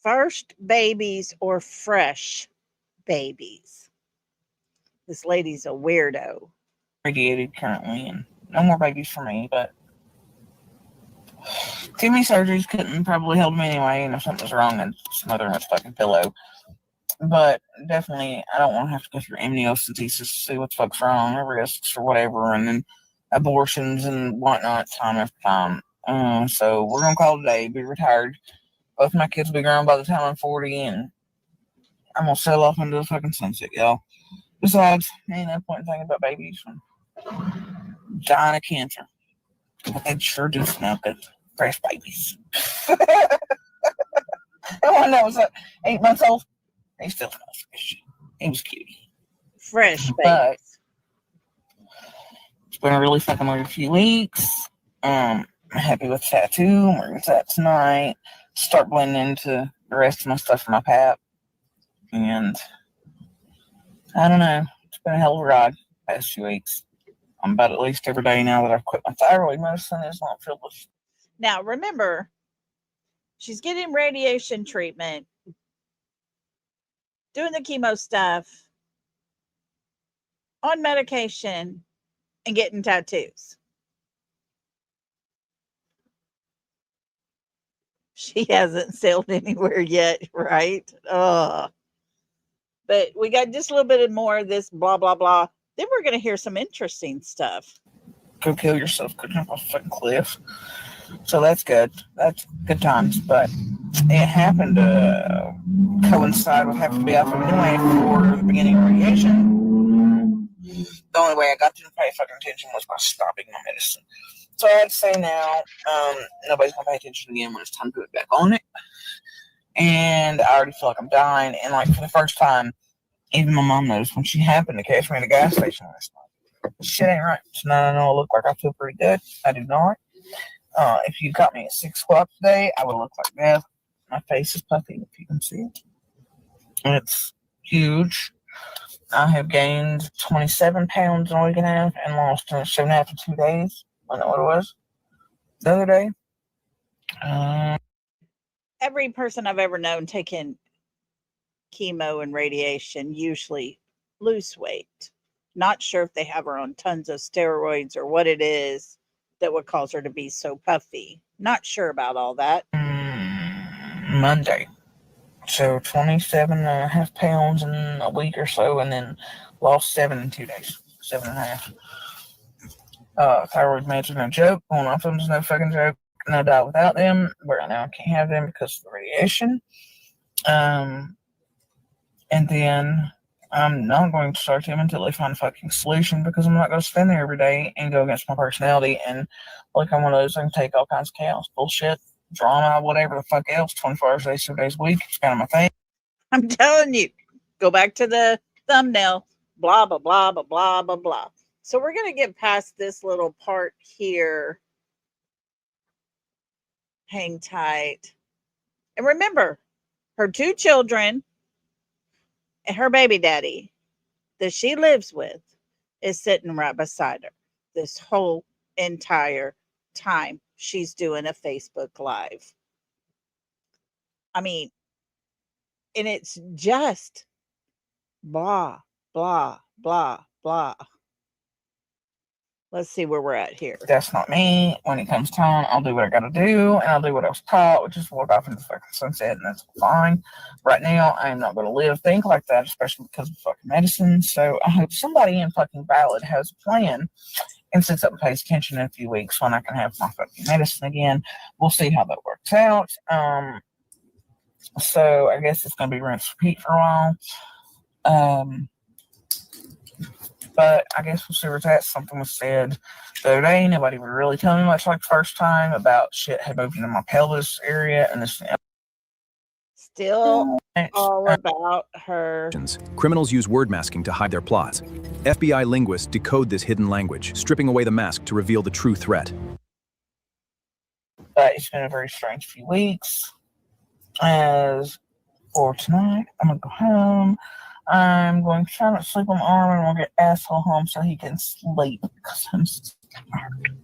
First babies or fresh babies. This lady's a weirdo. Radiated currently, and no more babies for me, but too many surgeries couldn't probably help me anyway, and if something was wrong, I'd smother his fucking pillow. But definitely, I don't want to have to go through amniocentesis to see what the fuck's wrong, or risks, or whatever, and then abortions and whatnot time after time. So we're gonna call it a day, be retired. Both my kids will be grown by the time I'm 40, and I'm gonna sail off into the fucking sunset, y'all. Besides, ain't no point in thinking about babies from dying of cancer. But they sure do smell good. Fresh babies. The one that was 8 months old, he still smells fresh. He was cute. Fresh babies. But it's been a really fucking weird few weeks. I'm happy with the tattoo. I'm working with that tonight. Start blending into the rest of my stuff for my pap. And I don't know. It's been a hell of a ride the past 2 weeks. I'm about at least every day now that I've quit my thyroid medicine is not filled with. Now, remember, she's getting radiation treatment, doing the chemo stuff, on medication, and getting tattoos. She hasn't sailed anywhere yet, right? But we got just a little bit more of this blah, blah, blah. Then we're going to hear some interesting stuff. Go kill yourself, go jump off a fucking cliff. So that's good. That's good times. But it happened to coincide with having to be off of anyway for the beginning of radiation. The only way I got them to pay fucking attention was by stopping my medicine. So I'd say now, nobody's gonna pay attention again when it's time to get back on it. And I already feel like I'm dying. And like for the first time, even my mom knows when she happened to catch me at a gas station last night. Shit ain't right. So now I know I look like I feel pretty good. I do not. If you got me at 6 o'clock today, I would look like that. My face is puffy, if you can see it. It's huge. I have gained 27 pounds in a week and a half and lost 7.5 in 2 days. I know what it was the other day. Every person I've ever known taking chemo and radiation usually lose weight. Not sure if they have her on tons of steroids or what it is that would cause her to be so puffy. Not sure about all that. Monday. So 27.5 pounds in a week or so, and then lost 7 in 2 days. 7.5. Thyroid meds are no joke. Going off them is no fucking joke. No doubt without them. But right now I can't have them because of the radiation. And then I'm not going to start them until they find a fucking solution, because I'm not going to stand there every day and go against my personality and like I'm one of those that can take all kinds of chaos, bullshit, drama, whatever the fuck else, 24 hours a day, 7 days a week. It's kind of my thing. I'm telling you, go back to the thumbnail, blah, blah, blah, blah, blah, blah, blah. So we're going to get past this little part here. Hang tight. And remember, her 2 children and her baby daddy that she lives with is sitting right beside her this whole entire time she's doing a Facebook Live. I mean, and it's just blah, blah, blah, blah. Let's see where we're at here. That's not me. When it comes time, I'll do what I gotta do, and I'll do what I was taught, which is walk off into the fucking sunset, and that's fine. Right now, I am not gonna think like that, especially because of fucking medicine. So I hope somebody in fucking Ballad has a plan and sits up and pays attention in a few weeks when I can have my fucking medicine again. We'll see how that works out. So I guess it's gonna be rinse repeat for a while. But I guess we'll see where it's at. Something was said the other day. Nobody would really tell me much like the first time about shit had moved into my pelvis area. And this still all about her. Criminals use word masking to hide their plots. FBI linguists decode this hidden language, stripping away the mask to reveal the true threat. But it's been a very strange few weeks. As for tonight, I'm going to go home. I'm going to try not to sleep on my arm, and we'll get asshole home so he can sleep because I'm tired.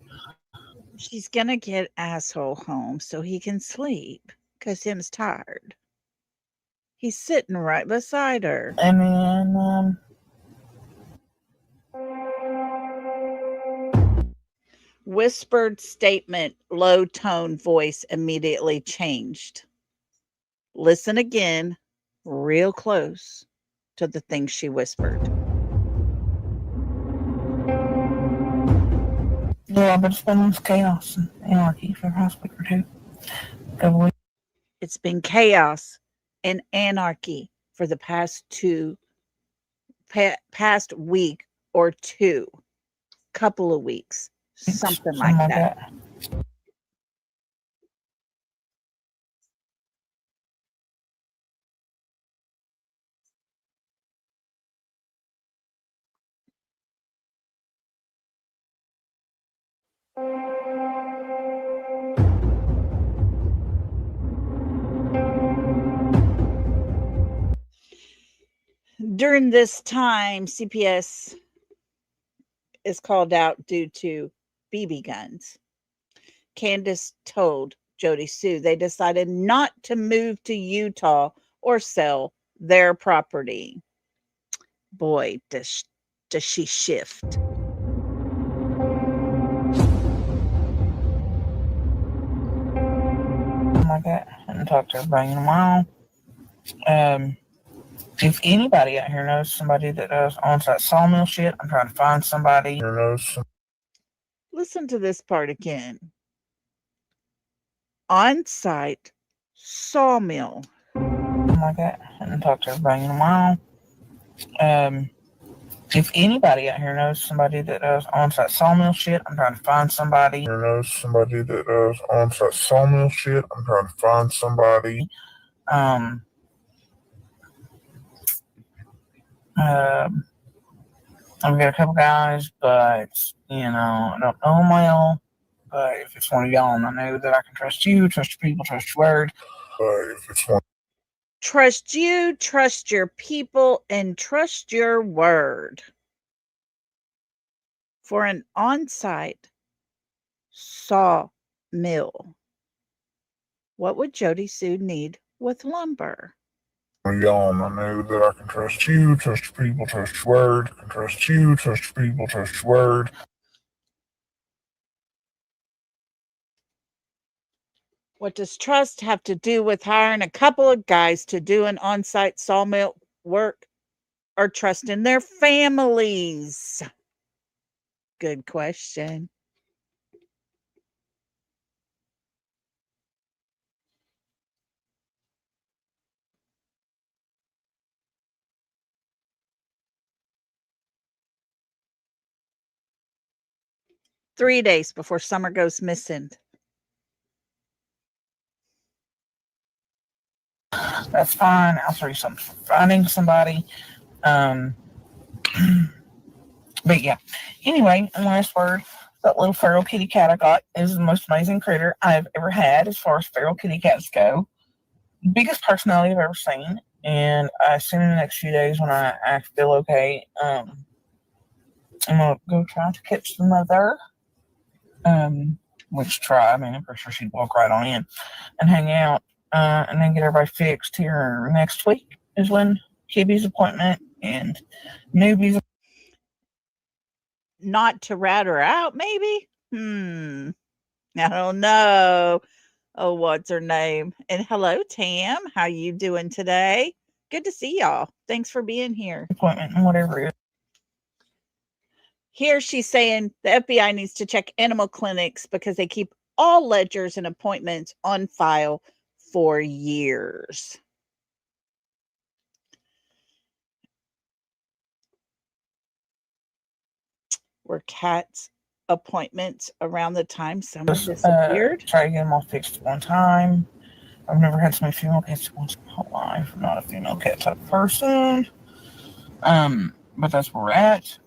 She's going to get asshole home so he can sleep because him's tired. He's sitting right beside her. And then, whispered statement, low tone, voice immediately changed. Listen again, real close to the things she whispered. Yeah, but it's been chaos and anarchy for the past week or two. It's been chaos and anarchy for the past week or two, couple of weeks, something like that. During this time, CPS is called out due to BB guns. Candace told Jody Sue they decided not to move to Utah or sell their property. Boy, does she shift. Like that. I haven't talked to everybody in a while. If anybody out here knows somebody that does on-site sawmill shit, I'm trying to find somebody who knows. Listen to this part again. On-site sawmill. Like that. I haven't talked to everybody in a while. If anybody out here knows somebody that does on-site sawmill shit, I'm trying to find somebody who knows somebody that does on-site sawmill shit. I'm trying to find somebody. I've got a couple guys, but I don't know them well. But if it's one of y'all, and I know that I can trust you, trust your people, trust your word. But if it's one. Trust you, trust your people, and trust your word. For an on-site sawmill, what would Jody Sue need with lumber? Y'all, and I know that I can trust you, trust your people, trust your word. I can trust you, trust your people, trust your word. What does trust have to do with hiring a couple of guys to do an on-site sawmill work or trusting their families? Good question. Three days before Summer goes missing. That's fine. I'll throw you something for finding somebody. But yeah. Anyway, and last word, that little feral kitty cat I got is the most amazing critter I've ever had as far as feral kitty cats go. Biggest personality I've ever seen. And I assume in the next few days when I feel okay, I'm going to go try to catch the mother. I'm pretty sure she'd walk right on in and hang out. And then get everybody fixed here next week is when Kibby's appointment and Newbie's. Not to rat her out, maybe? I don't know. Oh, what's her name? And hello, Tam. How you doing today? Good to see y'all. Thanks for being here. Appointment and whatever it is. Here she's saying the FBI needs to check animal clinics because they keep all ledgers and appointments on file for years. Were cats appointments around the time Summer disappeared? Try to get them all fixed at one time. I've never had so many female cats at once in my whole life. I'm not a female cat type of person. But that's where we're at.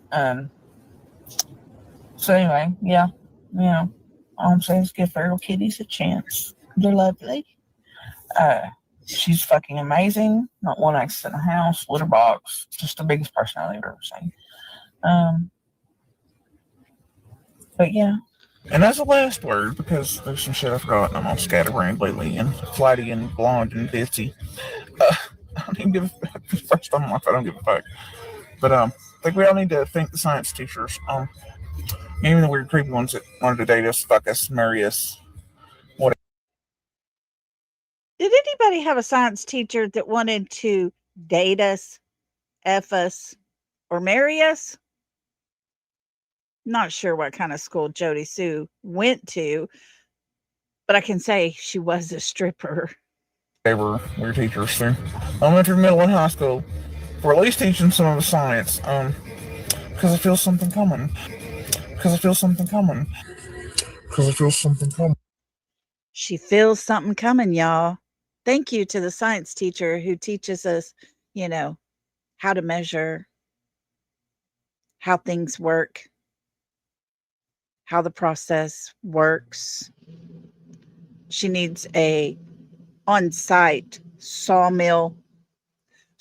So anyway, yeah. All I'm saying is give feral kitties a chance. They're lovely. She's fucking amazing. Not one acts in a house, litter box. Just the biggest personality I've ever seen. But yeah. And that's the last word because there's some shit I forgot and I'm all scatterbrained lately and flighty and blonde and ditzy. I don't even give a fuck. First time in my life, I don't give a fuck. But I think we all need to thank the science teachers. Even the weird creepy ones that wanted to date us, fuck us, marry us. Whatever. Did anybody have a science teacher that wanted to date us, F us, or marry us? Not sure what kind of school Jody Sue went to, but I can say she was a stripper. They were weird teachers through elementary, middle, and high school. We're at least teaching some of the science. Because I feel something coming. She feels something coming, y'all. Thank you to the science teacher who teaches us, how to measure, how things work, how the process works. She needs a on-site sawmill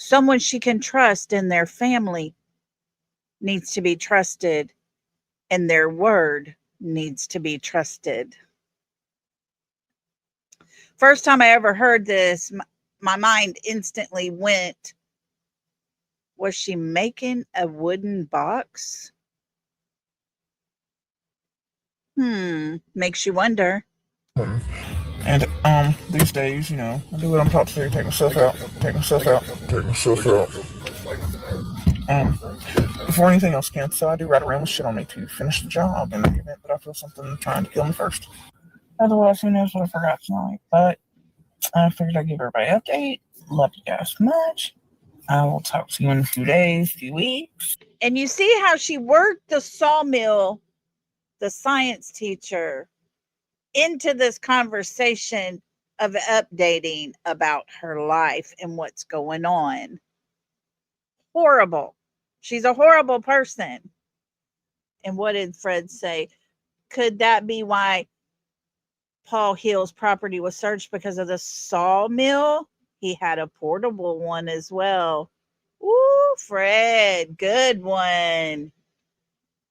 someone she can trust, and their family needs to be trusted, and their word needs to be trusted. First time I ever heard this, my mind instantly went, was she making a wooden box? Makes you wonder. And these days, you know, I do what I'm taught to do, take myself out. Before anything else can, so I do ride around with shit on me to finish the job in the event that I feel something trying to kill me first. Otherwise, who knows what I forgot tonight. But I figured I'd give everybody an update. Love you guys much. I will talk to you in a few days, few weeks. And you see how she worked the sawmill, the science teacher, into this conversation of updating about her life and what's going on. Horrible. She's a horrible person. And what did Fred say? Could that be why Paul Hill's property was searched, because of the sawmill? He had a portable one as well. Ooh, Fred, good one.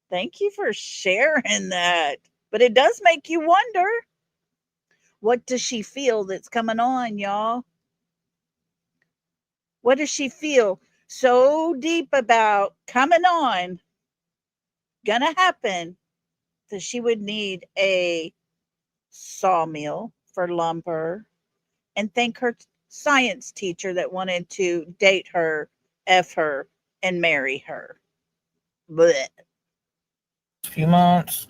Thank you for sharing that. But it does make you wonder, what does she feel that's coming on, y'all? What does she feel so deep about coming on, gonna happen, that she would need a sawmill for lumber, and thank her science teacher that wanted to date her, F her, and marry her? Blech. Few months,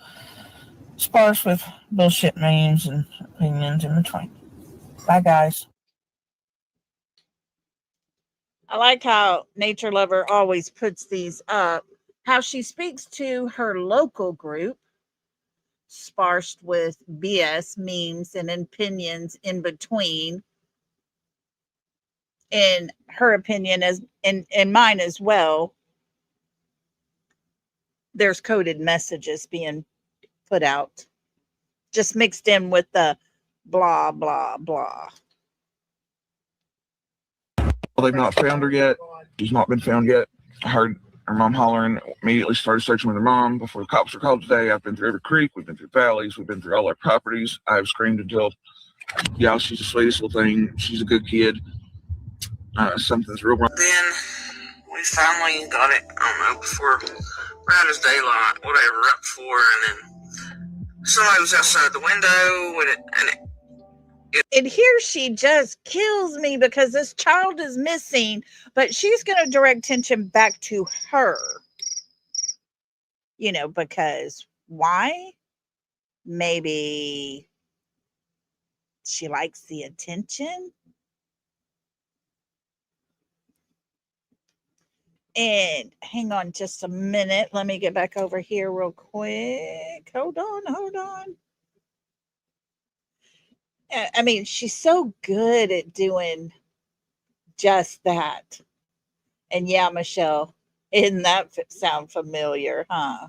sparse with bullshit memes and opinions in between. Bye, guys. I like how Nature Lover always puts these up. How she speaks to her local group, sparse with BS, memes, and opinions in between. In her opinion, as in mine as well, there's coded messages being put out, just mixed in with the blah, blah, blah. Well, they've not found her yet. She's not been found yet. I heard her mom hollering, immediately started searching with her mom before the cops were called today. I've been through every creek. We've been through valleys. We've been through all our properties. I've screamed until, yeah, she's the sweetest little thing. She's a good kid. Something's real wrong. Then we finally got it, I don't know, before, right as daylight, whatever, right before, and then somebody was outside the window with it, And here she just kills me, because this child is missing, but she's going to direct attention back to her. You know, because why? Maybe she likes the attention. And hang on just a minute. Let me get back over here real quick. Hold on. I mean, she's so good at doing just that. And yeah, Michelle, isn't that sound familiar, huh?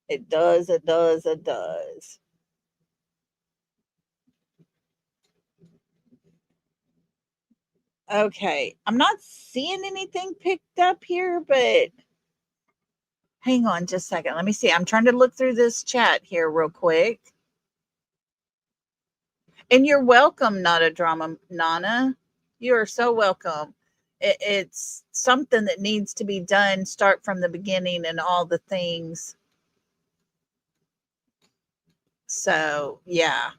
It does. Okay, I'm not seeing anything picked up here, but hang on just a second. Let me see. I'm trying to look through this chat here real quick. And you're welcome, Not a Drama, Nana. You are so welcome. It's something that needs to be done. Start from the beginning and all the things. So, yeah.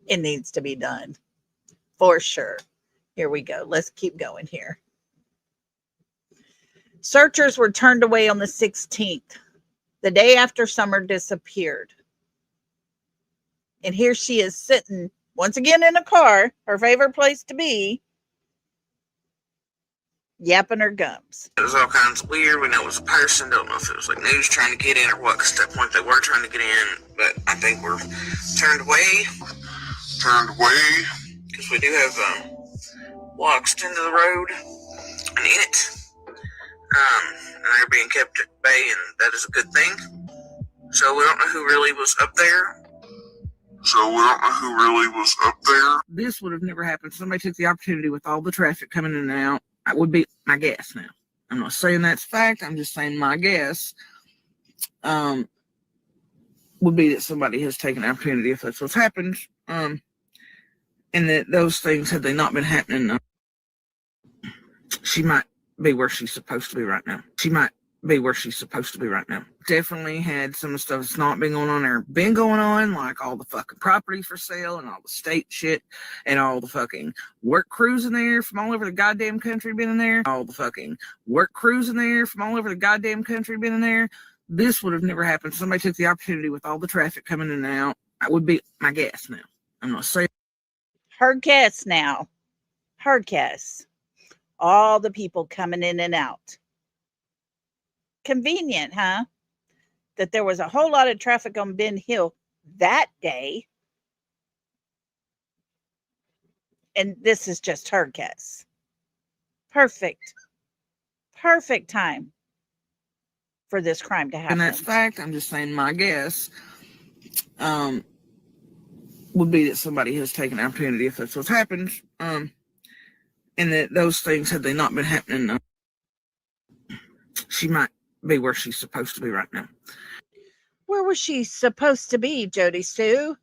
It needs to be done. For sure. Here we go. Let's keep going here. Searchers were turned away on the 16th, the day after Summer disappeared. And here she is sitting once again in a car, her favorite place to be, yapping her gums. It was all kinds of weird. We know it was a person. Don't know if it was like news trying to get in or what, because at that point they were trying to get in. But I think we're turned away. Because we do have walks into the road and in it. And they're being kept at bay, and that is a good thing. So we don't know who really was up there. So we don't know who really was up there. This would have never happened. Somebody took the opportunity with all the traffic coming in and out. That would be my guess now. I'm not saying that's fact. I'm just saying my guess would be that somebody has taken the opportunity, if that's what's happened, and that those things, had they not been happening, she might be where she's supposed to be right now. She might be where she's supposed to be right now. Definitely had some of the stuff that's not been going on there, been going on, like all the fucking property for sale and all the state shit and all the fucking work crews in there from all over the goddamn country been in there. All the fucking work crews in there from all over the goddamn country been in there. This would have never happened. Somebody took the opportunity with all the traffic coming in and out. That would be my guess now. I'm not saying. Her guess now. Her guess. All the people coming in and out. Convenient, huh? That there was a whole lot of traffic on Ben Hill that day. And this is just her guess. Perfect. Perfect time for this crime to happen. And that's fact. I'm just saying my guess would be that somebody has taken the opportunity, if that's what's happened, and that those things, had they not been happening, she might be where she's supposed to be right now. Where was she supposed to be, Jody Sue?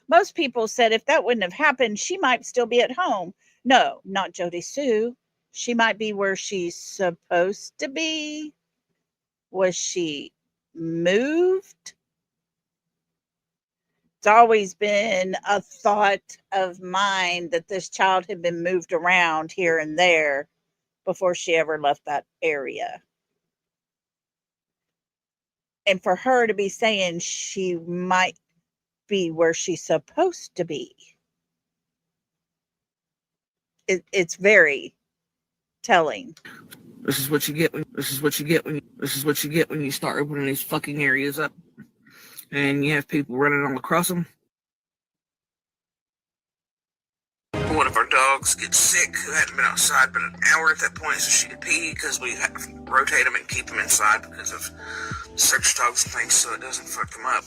Most people said if that wouldn't have happened, she might still be at home. No, not Jody Sue. She might be where she's supposed to be. Was she moved? It's always been a thought of mine that this child had been moved around here and there before she ever left that area. And for her to be saying she might be where she's supposed to be, it's very telling. This is what you get when you start opening these fucking areas up, and you have people running all across them. One of our dogs gets sick, who hadn't been outside but an hour at that point, so she could pee, because we have to rotate them and keep them inside because of search dogs and things, so it doesn't fuck them up.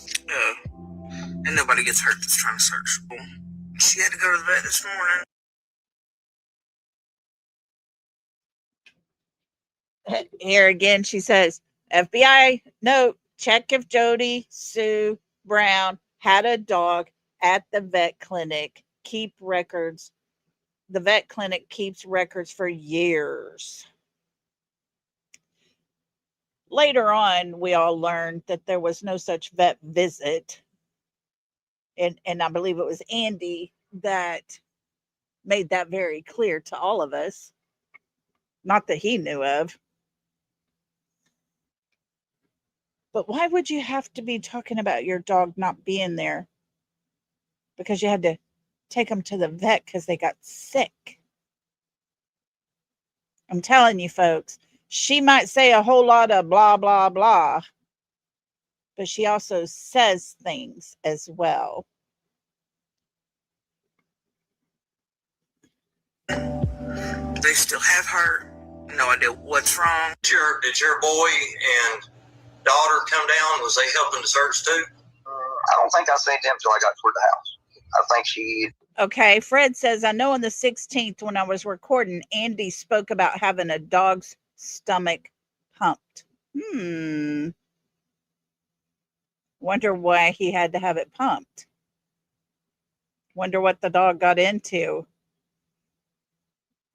And nobody gets hurt that's trying to search. She had to go to the vet this morning. Here again, she says, FBI note, check if Jody Sue Brown had a dog at the vet clinic. Keep records. The vet clinic keeps records for years. Later on, we all learned that there was no such vet visit. And I believe it was Andy that made that very clear to all of us. Not that he knew of. But why would you have to be talking about your dog not being there? Because you had to take them to the vet because they got sick. I'm telling you, folks, she might say a whole lot of blah, blah, blah, but she also says things as well. They still have her. No idea what's wrong. Did your boy and daughter come down? Was they helping to search too? I don't think I seen them till I got toward the house. I think she. Okay, Fred says, I know on the 16th when I was recording, Andy spoke about having a dog's stomach pumped. Wonder why he had to have it pumped. Wonder what the dog got into.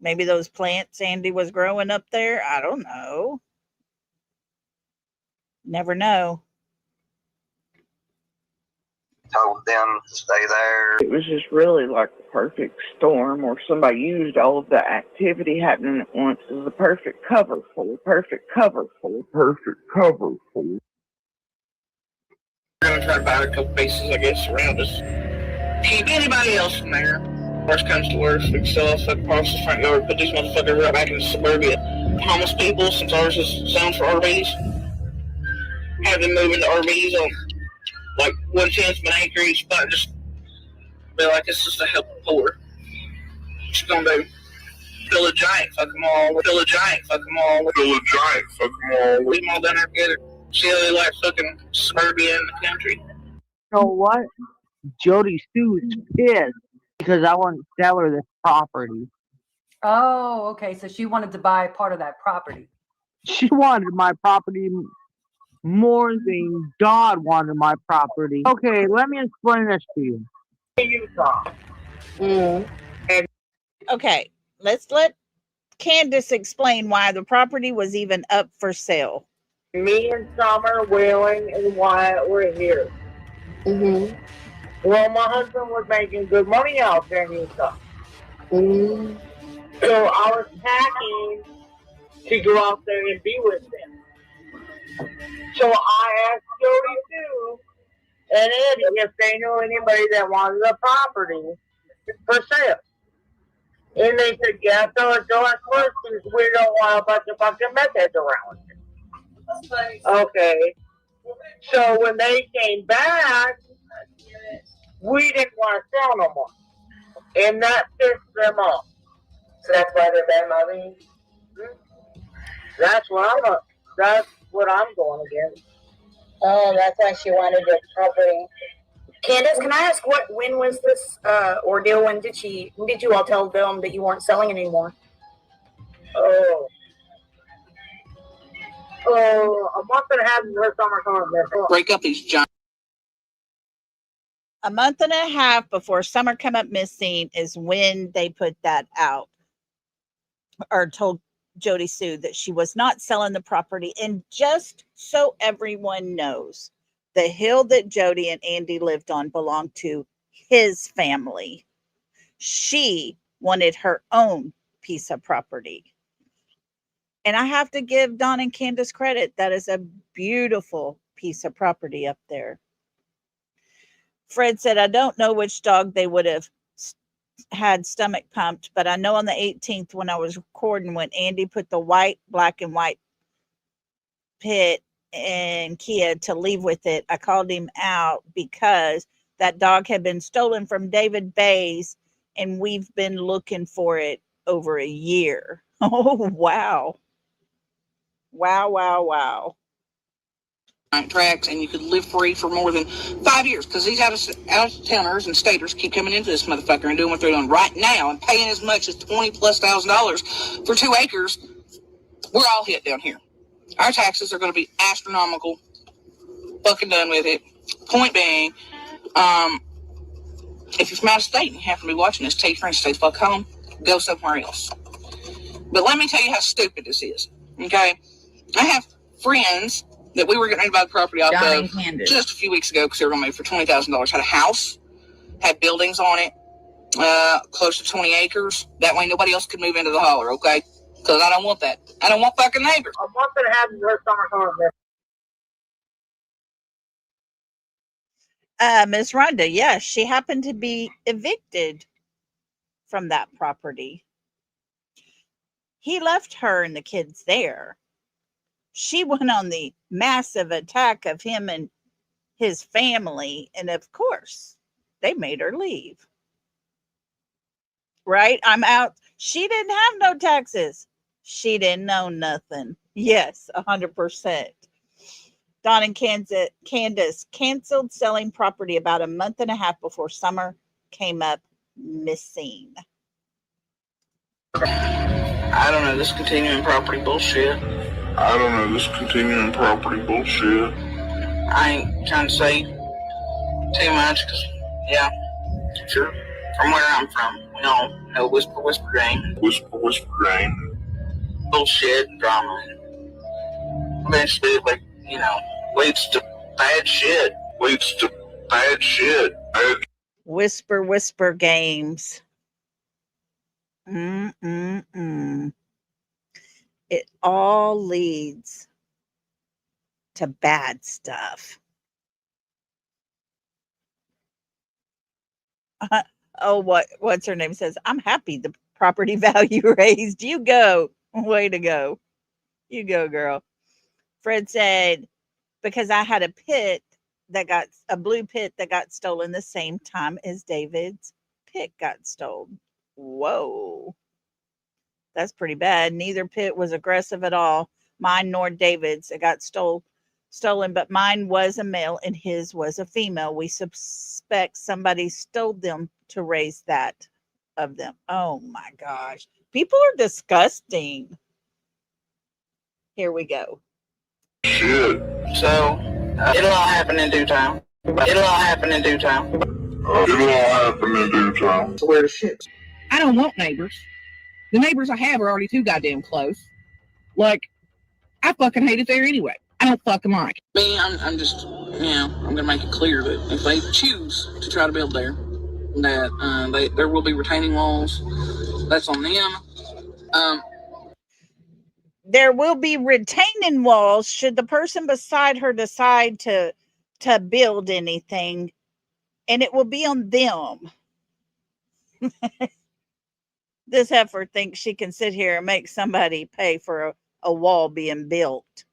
Maybe those plants Andy was growing up there. I don't know. Never know. Told them to stay there. It was just really like the perfect storm, or somebody used all of the activity happening at once as a perfect cover for. We're going to try to buy a couple bases, I guess, around us. Keep anybody else in there. Worst comes to worst, we can sell off fucking parts of the front yard, put these motherfuckers right back in the suburbia. Homeless people, since ours is zoned for RVs, have them move into RVs on like 1/10 of an acre each spot. Just be like, it's just to help the poor. What you gonna do? Build a giant, fuck them all. Leave them all down there together. See how they like fucking suburbia in the country. Oh, what? Jody Sue's pissed because I want to sell her this property. Oh, okay. So she wanted to buy part of that property. She wanted my property more than God wanted my property. Okay, let me explain this to you. Utah. Okay, let's let Candace explain why the property was even up for sale. Me and Summer, Wheeling, and Wyatt were here. Well, my husband was making good money out there in Utah. So I was packing to go out there and be with them. So I asked Jody Sue and Eddie if they knew anybody that wanted the property for sale. And they said, yeah, so it's so at first we don't want a bunch of fucking methods around here. Okay. So when they came back, we didn't want to sell no more. And that pissed them off. So that's why they're bad mothering? That's what I'm going against. Oh, that's why she wanted the property. Candace, can I ask when was this ordeal? When did you all tell them that you weren't selling it anymore? A month and a half before summer comes. Break up these giant. A month and a half before Summer come up missing is when they put that out, or told Jody Sue that she was not selling the property. And just so everyone knows, the hill that Jody and Andy lived on belonged to his family. She wanted her own piece of property. And I have to give Don and Candace credit. That is a beautiful piece of property up there. Fred said, I don't know which dog they would have had stomach pumped, but I know on the 18th when I was recording, when Andy put the black and white pit and Kia to leave with it, I called him out because that dog had been stolen from David Bays and we've been looking for it over a year. Oh, wow. Wow. Tracks, and you could live free for more than 5 years because these out-of-towners and staters keep coming into this motherfucker and doing what they're doing right now and paying as much as $20,000+ for 2 acres. We're all hit down here. Our taxes are going to be astronomical. Fucking done with it. Point being, if you're from out of state and you happen to be watching this, tell your friends to stay the fuck home. Go somewhere else. But let me tell you how stupid this is. Okay? I have friends that we were getting ready to buy the property off of just a few weeks ago because they were going to move for $20,000. Had a house, had buildings on it, close to 20 acres. That way nobody else could move into the holler, okay? Because I don't want that. I don't want fucking neighbors. A month and a half before summer comes. Miss Rhonda, yes, she happened to be evicted from that property. He left her and the kids there. She went on the massive attack of him and his family. And of course, they made her leave. Right? I'm out. She didn't have no taxes. She didn't know nothing. Yes, 100%. Don and Candace canceled selling property about a month and a half before Summer came up missing. I don't know, this continuing property bullshit. I ain't trying to say too much because, yeah, sure. From where I'm from, we all know whisper game. Bullshit and drama. Eventually, leads to bad shit. Whisper games. It all leads to bad stuff. What's her name says, I'm happy the property value raised. You go. Way to go. You go, girl. Fred said, because I had a blue pit that got stolen the same time as David's pit got stolen. Whoa. That's pretty bad. Neither pit was aggressive at all. Mine nor David's. It got stole stolen, but mine was a male and his was a female. We suspect somebody stole them to raise that of them. Oh my gosh. People are disgusting. Here we go. Shit. So, it'll all happen in due time. It'll all happen in due time. It'll all happen in due time. Where the shit? I don't want neighbors. The neighbors I have are already too goddamn close. Like, I fucking hate it there anyway. I don't fucking like it. Me, I'm just, I'm going to make it clear that if they choose to try to build there, that there will be retaining walls. That's on them. There will be retaining walls should the person beside her decide to build anything, and it will be on them. This heifer thinks she can sit here and make somebody pay for a wall being built.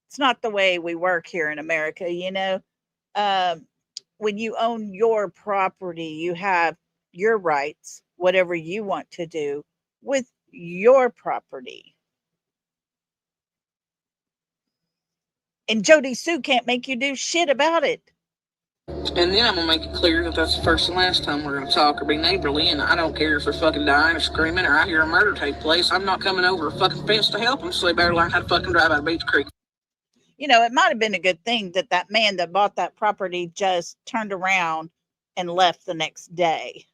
It's not the way we work here in America, when you own your property, you have your rights, whatever you want to do with your property. And Jody Sue can't make you do shit about it. And then I'm going to make it clear that that's the first and last time we're going to talk or be neighborly, and I don't care if they're fucking dying or screaming or I hear a murder take place. I'm not coming over a fucking fence to help them, so they better learn how to fucking drive out of Beach Creek. It might have been a good thing that man that bought that property just turned around and left the next day.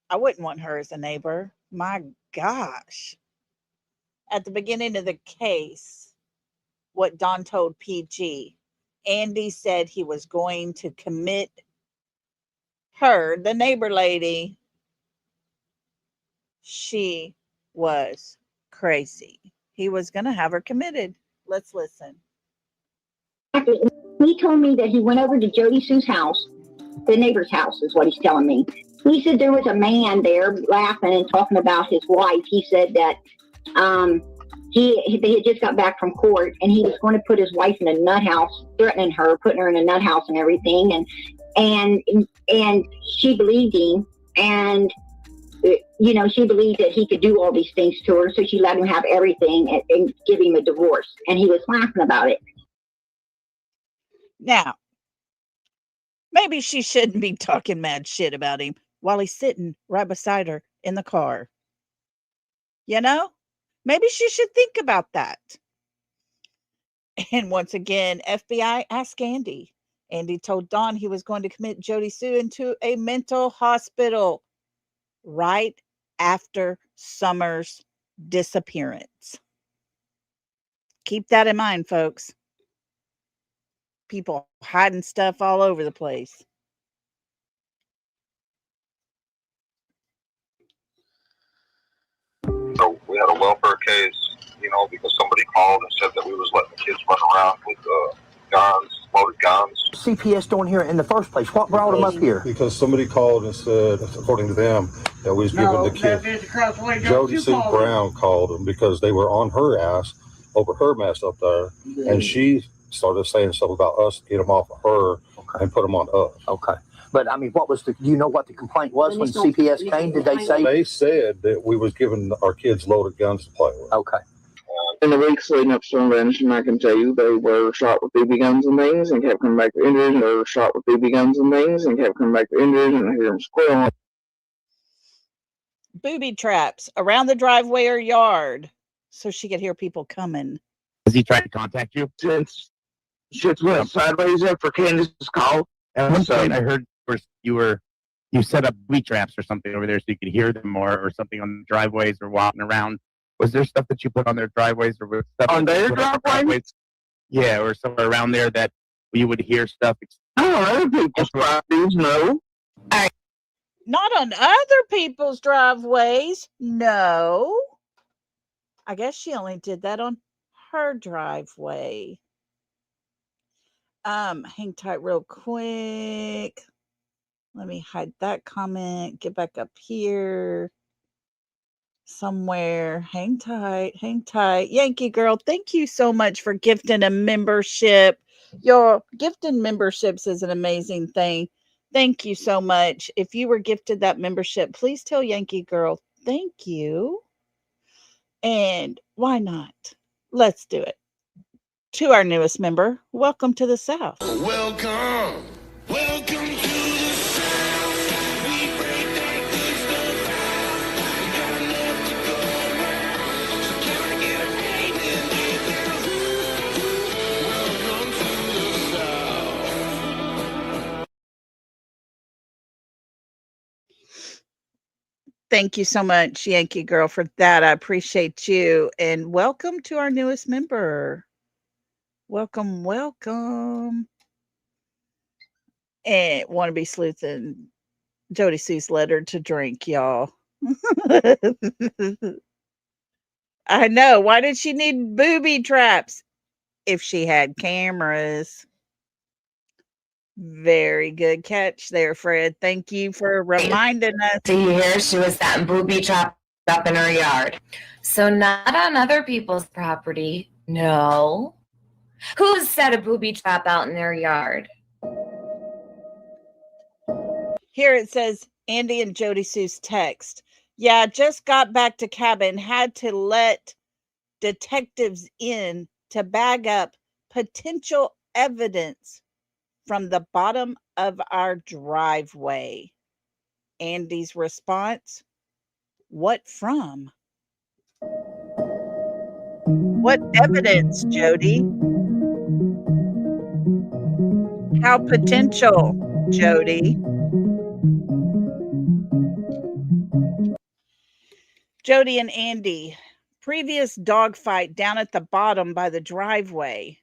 I wouldn't want her as a neighbor. My gosh. At the beginning of the case, what Don told PG, Andy said he was going to commit her, the neighbor lady. She was crazy. He was going to have her committed. Let's listen. He told me that he went over to Jody Sue's house, the neighbor's house is what he's telling me. He said there was a man there laughing and talking about his wife. He said that they had just got back from court and he was going to put his wife in a nut house, threatening her, putting her in a nut house and everything. And she believed him. And she believed that he could do all these things to her, so she let him have everything and give him a divorce. And he was laughing about it. Now, maybe she shouldn't be talking mad shit about him while he's sitting right beside her in the car. Maybe she should think about that. And once again, FBI asked Andy. Andy told Don he was going to commit Jody Sue into a mental hospital right after Summer's disappearance. Keep that in mind, folks. People hiding stuff all over the place. So we had a welfare case, because somebody called and said that we was letting the kids run around with guns, loaded guns. CPS doing here in the first place? What brought them up here? Because somebody called and said, according to them, that we was giving the kids. Jody Sue Brown called them because they were on her ass over her mess up there, and she started saying stuff about us to get them off of her and put them on us. Okay. But do you know what the complaint was when CPS came? Did they say? They said that we was giving our kids loaded guns to play with. Okay. In the weeks leading up to Storm Vanishing, I can tell you they were shot with BB guns and things and kept coming back to injured, and they were shot with BB guns and things and kept coming back to injured, and I hear them squealing. Booby traps around the driveway or yard so she could hear people coming. Has he tried to contact you? Since shit's went sideways after Candace's call. At one point I heard you set up booby traps or something over there so you could hear them or something on the driveways or walking around. Was there stuff that you put on their driveways or stuff on their driveways? Yeah, or somewhere around there that you would hear stuff. Other people's properties, no. Not on other people's driveways, no. I guess she only did that on her driveway. Hang tight real quick. Let me hide that comment. Get back up here somewhere. Hang tight. Yankee Girl, thank you so much for gifting a membership. Your gifting memberships is an amazing thing. Thank you so much. If you were gifted that membership, please tell Yankee Girl thank you. And why not? Let's do it. To our newest member, welcome to the South. Welcome. Welcome to the South. We break that good stuff out. We got enough to go around. So can I get a name and get down? Welcome to the South. Thank you so much, Yankee Girl, for that. I appreciate you. And welcome to our newest member. Welcome, welcome. And Wannabe Sleuth and Jody Sue's letter to drink, y'all. I know. Why did she need booby traps if she had cameras? Very good catch there, Fred. Thank you for reminding us. See here, she was setting booby trap up in her yard. So not on other people's property. No. Who's set a booby trap out in their yard? Here it says Andy and Jody Sue's text. Yeah, just got back to cabin, had to let detectives in to bag up potential evidence from the bottom of our driveway. Andy's response, what from? What evidence, Jody? How potential, Jody? Jody and Andy, previous dogfight down at the bottom by the driveway.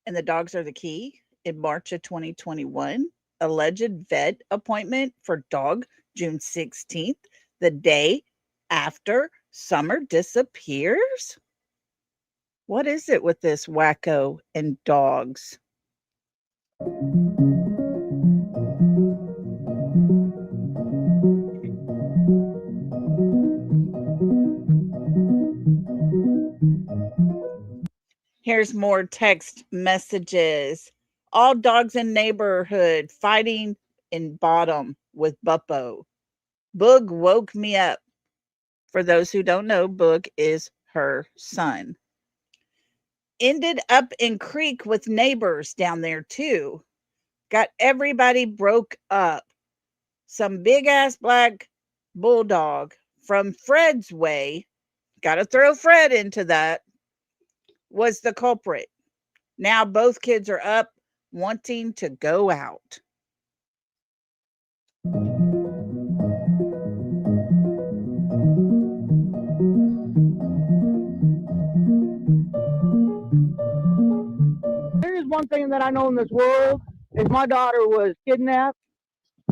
And the dogs are the key. In March of 2021, alleged vet appointment for dog June 16th, the day after Summer disappears? What is it with this wacko and dogs? Here's more text messages. All dogs in neighborhood fighting in bottom with Buppo. Boog woke me up. For those who don't know, Boog is her son. Ended up in creek with neighbors down there too. Got everybody broke up. Some big ass black bulldog from Fred's way. Got to throw Fred into that. Was the culprit. Now both kids are up wanting to go out. There's one thing that I know in this world is my daughter was kidnapped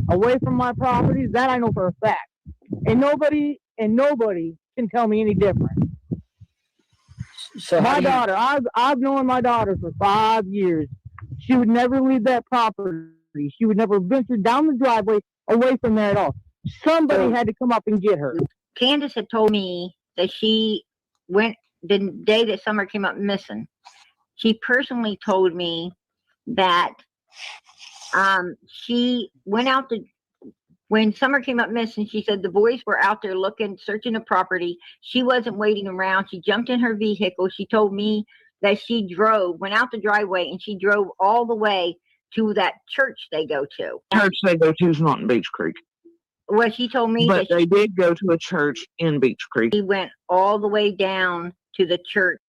away from my properties. That I know for a fact. And nobody can tell me any different. So my daughter, I've known my daughter for 5 years. She would never leave that property. She would never venture down the driveway away from there at all. Somebody had to come up and get her. Candace had told me that she went the day that Summer came up missing. She personally told me that she went out to, when Summer came up missing, she said the boys were out there looking, searching the property. She wasn't waiting around. She jumped in her vehicle. She told me that she went out the driveway, and she drove all the way to that church they go to. Church they go to is not in Beach Creek. Well, she told me But that they did go to a church in Beach Creek. she went all the way down to the church.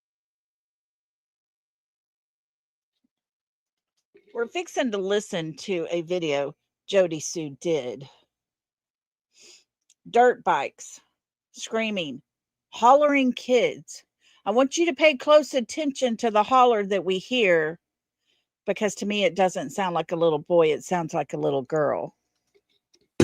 We're fixing to listen to a video Jody Sue did. Dirt bikes, screaming, hollering kids. I want you to pay close attention to the holler that we hear, because to me it doesn't sound like a little boy, it sounds like a little girl.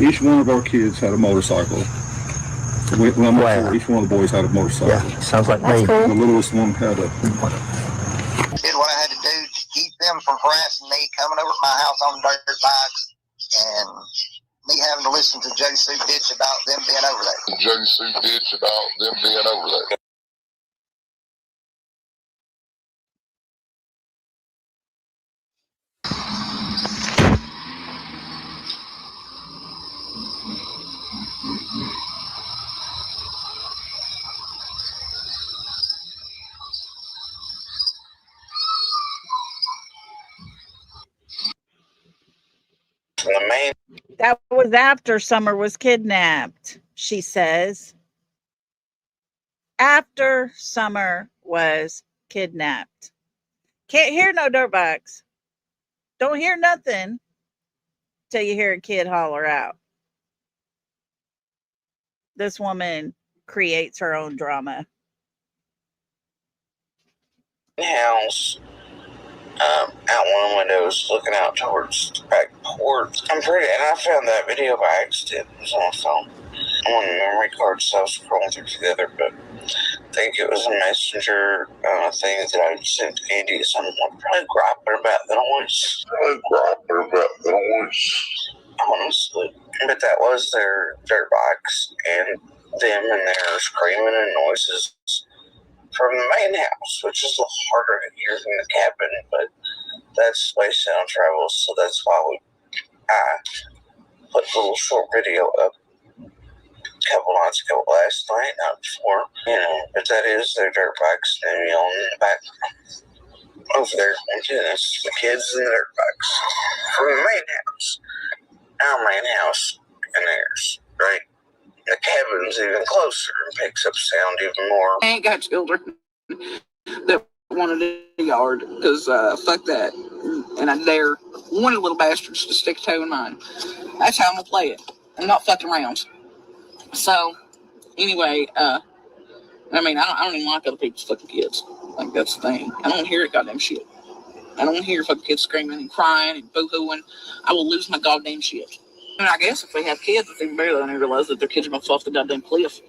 Each one of our kids had a motorcycle. Each one of the boys had a motorcycle. Yeah, sounds like me. Cool. The littlest one had a. Did what I had to do to keep them from harassing me, coming over to my house on dirt bikes, and me having to listen to Jody Sue bitch about them being over there. Jody Sue bitch about them being over there. That was after Summer was kidnapped, she says. After Summer was kidnapped. Can't hear no dirt bikes. Don't hear nothing till you hear a kid holler out. This woman creates her own drama. House, out one window was looking out towards the back porch. And I found that video by accident. It was on my phone. On the memory card, so I was scrolling through together, but I think it was a messenger thing that I sent to Andy at some point. Probably griping about the noise. Honestly. But that was their dirt bikes and them and their screaming and noises from the main house, which is a little harder to hear than the cabin, but that's the way sound travels, so that's why I put a little short video up a couple nights ago, last night, not before, but that is their dirt bikes and me on the back over there. And it's the kids and the dirt bikes from the main house, our main house and theirs, right? The cabin's even closer and picks up sound even more. I ain't got children that wanted a yard because fuck that. And I dare one of the little bastards to stick a toe in mine. That's how I'm gonna play it. I'm not fucking around. So, anyway, I don't even like other people's fucking kids. Like, that's the thing. I don't hear it goddamn shit. I don't hear fucking kids screaming and crying and boo-hooing. I will lose my goddamn shit. And I guess if they have kids, it's even better than they realize that their kids are going to fall off the goddamn cliff.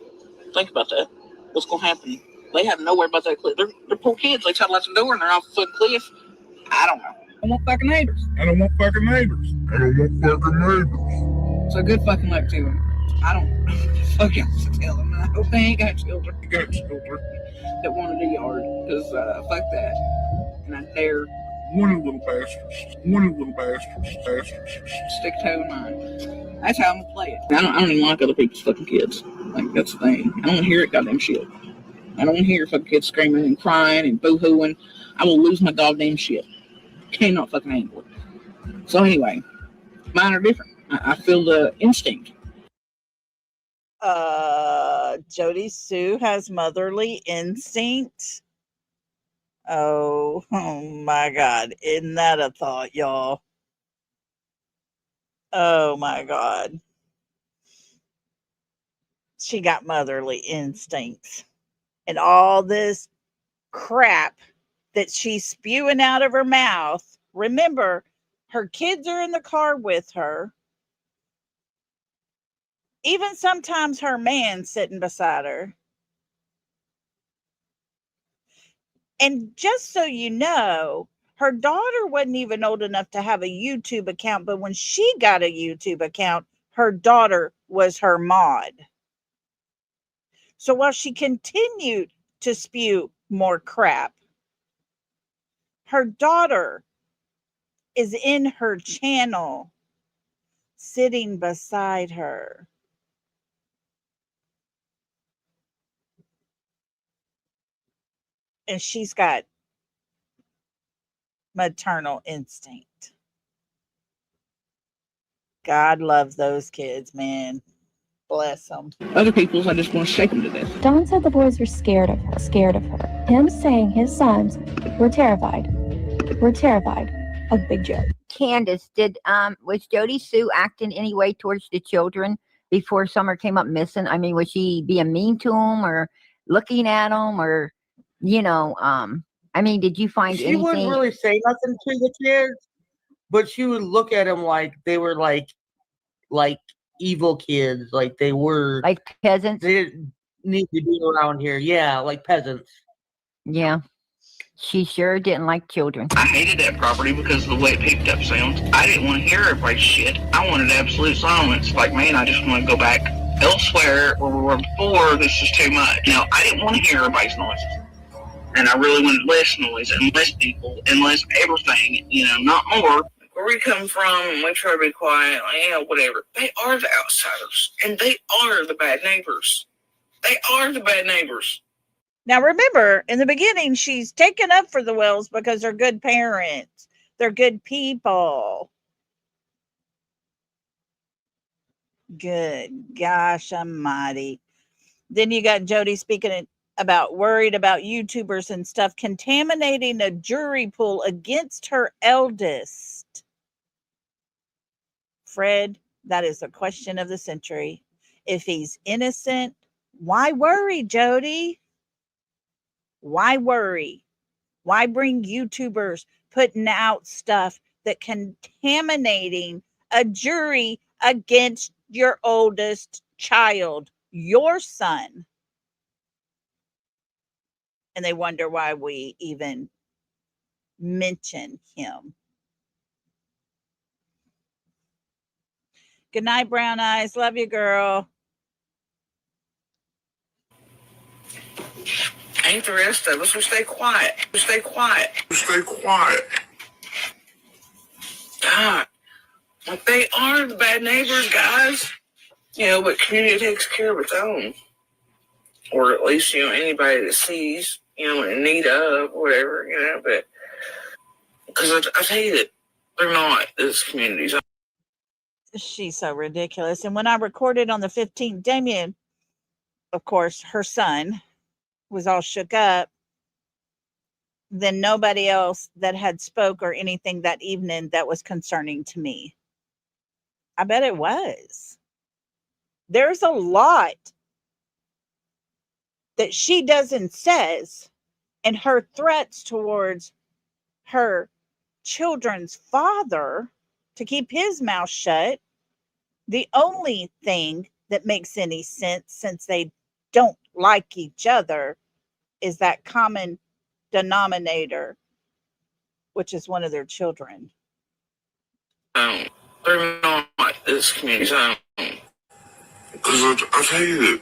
Think about that. What's going to happen? They have nowhere about that cliff. They're poor kids. They try to let them door and they're off the fucking cliff. I don't know. I want fucking neighbors. I don't want fucking neighbors. I don't want fucking neighbors. So good fucking luck to them. I don't fucking tell them. I hope they ain't got children. That wanted a yard. Because fuck that. And I dare one of the little bastards. Stick toe in mine. That's how I'm gonna play it. I don't even like other people's fucking kids. Like, that's the thing. I don't hear it goddamn shit. I don't hear fucking kids screaming and crying and boo-hooing. I will lose my goddamn shit. Cannot fucking handle it. So anyway, mine are different. I feel the instinct. Jody Sue has motherly instinct. Oh my God. Isn't that a thought, y'all? Oh my God. She got motherly instincts. And all this crap that she's spewing out of her mouth. Remember, her kids are in the car with her. Even sometimes her man sitting beside her. And just so you know, her daughter wasn't even old enough to have a YouTube account, but when she got a YouTube account, her daughter was her mod. So while she continued to spew more crap, her daughter is in her channel, sitting beside her. And she's got maternal instinct. God loves those kids, man. Bless them. Other people's, I just want to shake them to death. Don said the boys were scared of her. Him saying his sons were terrified. of Big Joe. Candace, was Jody Sue acting any way towards the children before Summer came up missing? I mean, was she being mean to them or looking at them or, I mean, did you find She anything? wouldn't really say nothing to the kids, but she would look at them like they were like evil kids, like they were like peasants. They didn't need to be around here. Yeah, like peasants. Yeah. She sure didn't like children. I hated that property because of the way it picked up sounds. I didn't want to hear everybody's shit. I wanted absolute silence. Like, man, I just want to go back elsewhere where we were before. This is too much. Now, I didn't want to hear everybody's noises. And I really wanted less noise and less people and less everything, not more. Where we come from, and we try to be quiet, whatever. They are the outsiders, and they are the bad neighbors. They are the bad neighbors. Now, remember, in the beginning, she's taken up for the Wells because they're good parents. They're good people. Good gosh almighty. Then you got Jody speaking about worried about YouTubers and stuff contaminating a jury pool against her eldest. Fred, that is a question of the century. If he's innocent, why worry, Jody? Why worry? Why bring YouTubers putting out stuff that contaminating a jury against your oldest child, your son? And they wonder why we even mention him. Good night, Brown Eyes. Love you, girl. Ain't the rest of us. We stay quiet. We stay quiet. We stay quiet. God, like they are the bad neighbors, guys. You know, but community takes care of its own. Or at least, you know, anybody that sees, you know, in need of, whatever, you know, but because I tell you that they're not as communities. She's so ridiculous. And when I recorded on the 15th, Damien, of course, her son, was all shook up. Then nobody else that had spoke or anything that evening that was concerning to me. I bet it was. There's a lot that she doesn't says, and her threats towards her children's father to keep his mouth shut. The only thing that makes any sense, since they don't like each other, is that common denominator, which is one of their children. They're not as communities. Because I tell you that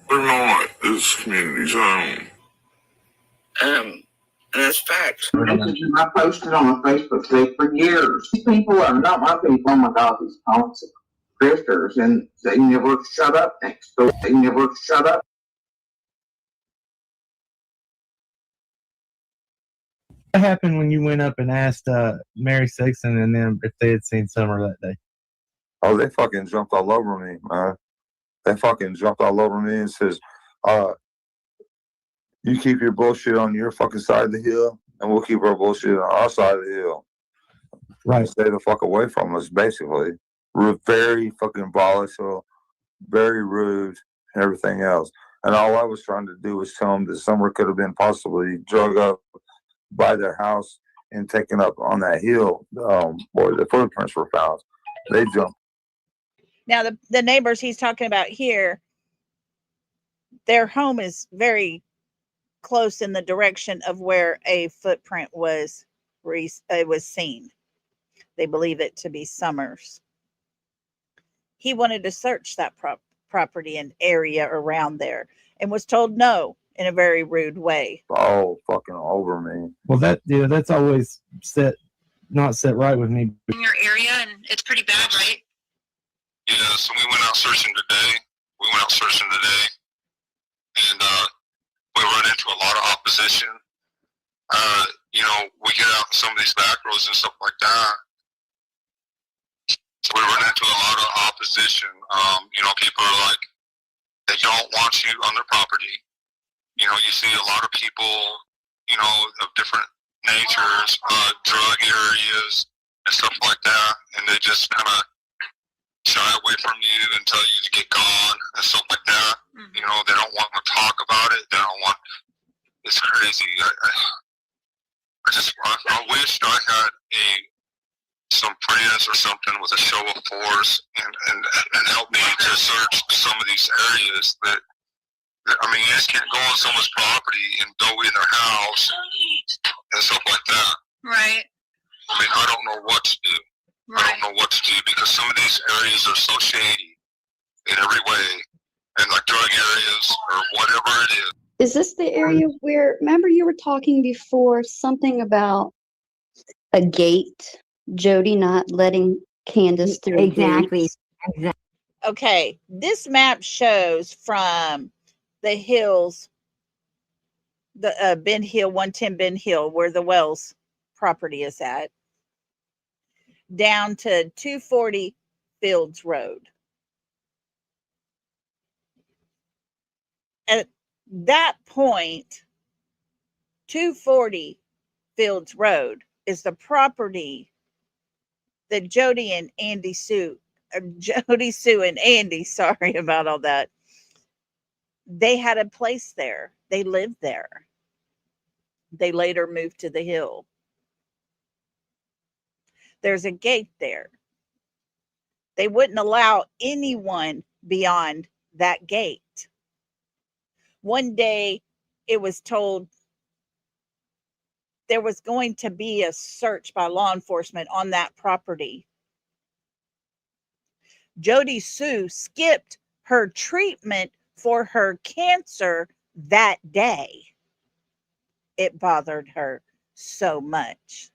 they're not as communities. And that's fact. I posted on a Facebook page for years. These people are not my people. Oh my God, these toxic drifters, and they never shut up next door. They never shut up. What happened when you went up and asked Mary Sexton and them if they had seen Summer that day? Oh, they fucking jumped all over me, man. They fucking jumped all over me and says, you keep your bullshit on your fucking side of the hill, and we'll keep our bullshit on our side of the hill. Right. Stay the fuck away from us, basically. We're very fucking volatile, very rude, and everything else. And all I was trying to do was tell them that Summer could have been possibly drug up by their house and taken up on that hill where the footprints were found. They jumped. Now, the neighbors he's talking about here, their home is very close in the direction of where a footprint was seen. They believe it to be Summers. He wanted to search that property and area around there and was told no in a very rude way. Oh, fucking over me. Well, that's always not set right with me. In your area, and it's pretty bad, right? Yeah, so we went out searching today. And we run into a lot of opposition. You know, we get out some of these back roads and stuff like that. So we run into a lot of opposition. You know, people are like, they don't want you on their property. You know, you see a lot of people, you know, of different natures, drug areas and stuff like that, and they just kind of shy away from you and tell you to get gone and stuff like that. Mm-hmm. You know, they don't want to talk about it. They don't want. It's crazy. I wished I had some friends or something with a show of force and help me to search some of these areas that. I mean, you just can't go on someone's property and go in their house and stuff like that. Right. I mean, I don't know what to do. Right. I don't know what to do because some of these areas are so shady in every way, and like drug areas or whatever it is. Is this the area where, remember you were talking before something about a gate, Jody not letting Candace through? Exactly. Okay, this map shows from the hills, the Ben Hill, 110 Ben Hill, where the Wells property is at, down to 240 Fields Road. At that point, 240 Fields Road is the property that Jody and Andy Sue, Jody Sue and Andy, sorry about all that. They had a place there. They lived there. They later moved to the hill. There's a gate there. They wouldn't allow anyone beyond that gate. One day it was told there was going to be a search by law enforcement on that property. Jody Sue skipped her treatment for her cancer that day. It bothered her so much.